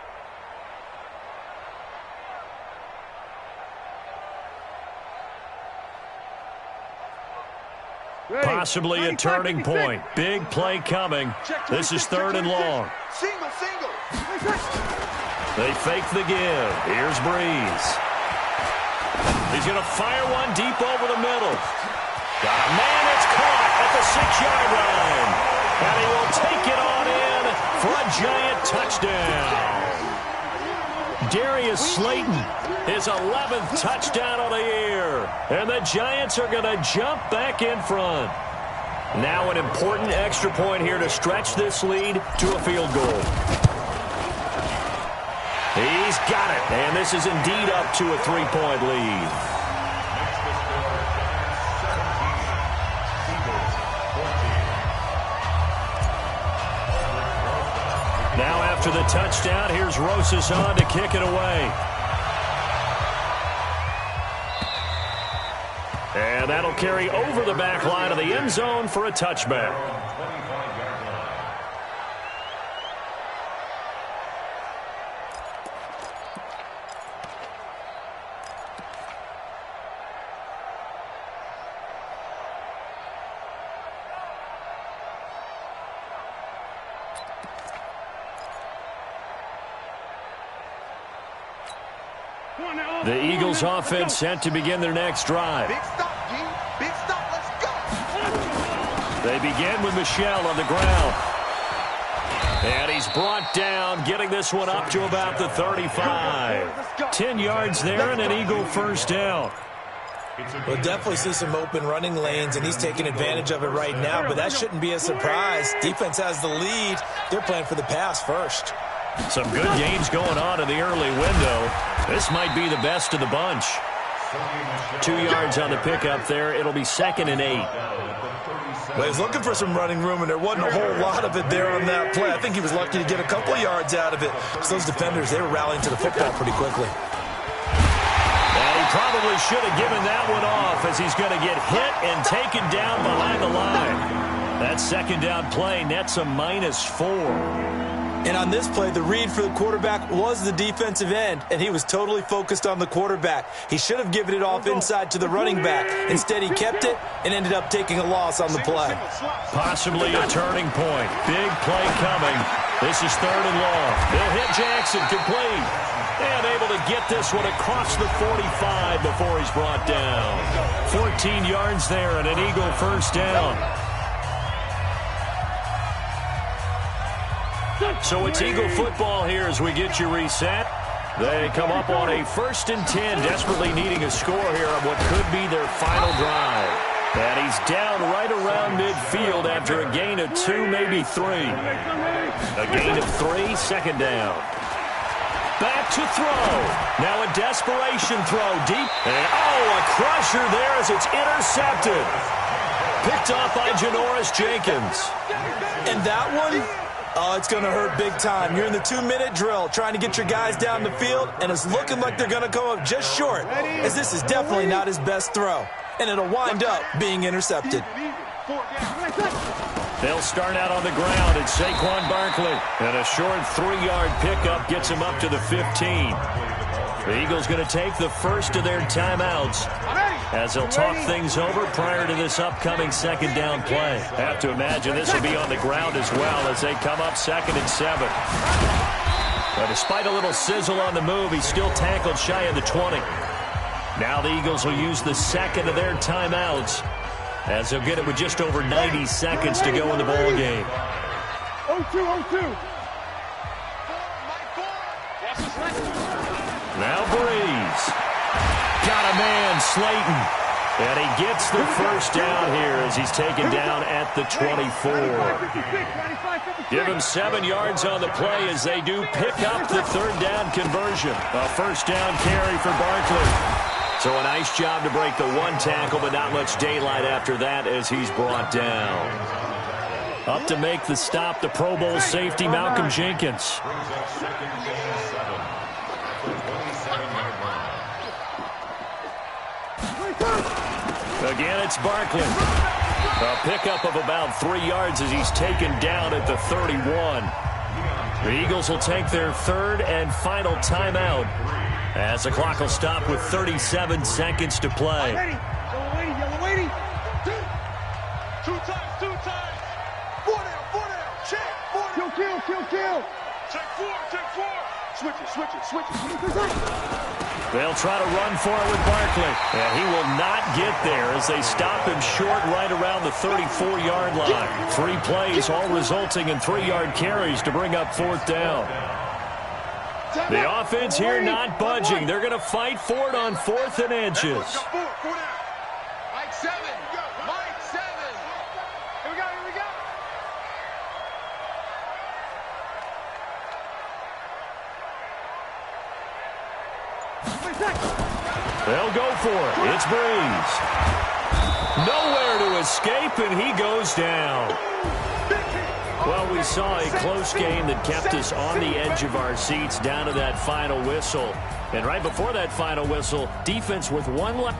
Possibly a turning point. Big play coming. This is 3rd and long. Single. They fake the give. Here's Breeze. He's going to fire one deep over the middle. Got a man that's caught at the 6-yard line. And he will take it on in for a giant touchdown. Darius Slayton, his 11th touchdown of the year. And the Giants are going to jump back in front. Now an important extra point here to stretch this lead to a field goal. He's got it, and this is indeed up to a 3-point lead. Now after the touchdown, here's Rosas on to kick it away. And that'll carry over the back line of the end zone for a touchback. The Eagles offense set to begin their next drive. Big stop, G. Big stop. Let's go. They begin with Michel on the ground. And he's brought down, getting this one up to about the 35. 10 yards there and an Eagle first down. We'll definitely see some open running lanes, and he's taking advantage of it right now, but that shouldn't be a surprise. Defense has the lead. They're playing for the pass first. Some good gains going on in the early window. This might be the best of the bunch. 2 yards on the pickup there. It'll be 2nd and 8. Well, he's looking for some running room, and there wasn't a whole lot of it there on that play. I think he was lucky to get a couple yards out of it, because those defenders, they were rallying to the football pretty quickly. And he probably should have given that one off, as he's going to get hit and taken down behind the line. That second down play nets a -4. And on this play, the read for the quarterback was the defensive end, and he was totally focused on the quarterback. He should have given it off inside to the running back. Instead, he kept it and ended up taking a loss on the play. Possibly a turning point. Big play coming. This is 3rd and long. They'll hit Jackson, complete. And able to get this one across the 45 before he's brought down. 14 yards there and an Eagle first down. So it's Eagle football here as we get you reset. They come up on a 1st and 10, desperately needing a score here on what could be their final drive. And he's down right around midfield after a gain of 2, maybe 3. A gain of 3, 2nd down. Back to throw. Now a desperation throw deep. And a crusher there as it's intercepted. Picked off by Janoris Jenkins. And that one, it's going to hurt big time. You're in the 2-minute drill trying to get your guys down the field, and it's looking like they're going to come up just short, as this is definitely not his best throw. And it'll wind up being intercepted. They'll start out on the ground. It's Saquon Barkley. And a short 3-yard pickup gets him up to the 15. The Eagles going to take the first of their timeouts as they'll talk things over prior to this upcoming 2nd down play. Have to imagine this will be on the ground as well as they come up 2nd and 7. But despite a little sizzle on the move, he's still tackled shy of the 20. Now the Eagles will use the 2nd of their timeouts as they'll get it with just over 90 seconds to go in the ball game. 0-2. Now Breeze. Got a man, Slayton. And he gets the first down here as he's taken down at the 24. Give him 7 yards on the play as they do pick up the 3rd down conversion. A first down carry for Barkley. So a nice job to break the 1 tackle, but not much daylight after that as he's brought down. Up to make the stop, the Pro Bowl safety, Malcolm Jenkins. Again, it's Barkley. A pickup of about 3 yards as he's taken down at the 31. The Eagles will take their 3rd and final timeout as the clock will stop with 37 seconds to play. Yellow lady. 2 times. 4 down. Check. 4 down. Kill. Check 4. Switch it. They'll try to run for it with Barkley. And he will not get there as they stop him short right around the 34-yard line. 3 plays, all resulting in 3-yard carries to bring up 4th down. The offense here not budging. They're going to fight for it on 4th and inches. Mike 7. Mike 7. Here we go. Here we go. They'll go for it. It's Breeze. Nowhere to escape, and he goes down. Well, we saw a close game that kept us on the edge of our seats down to that final whistle. And right before that final whistle, defense with one left.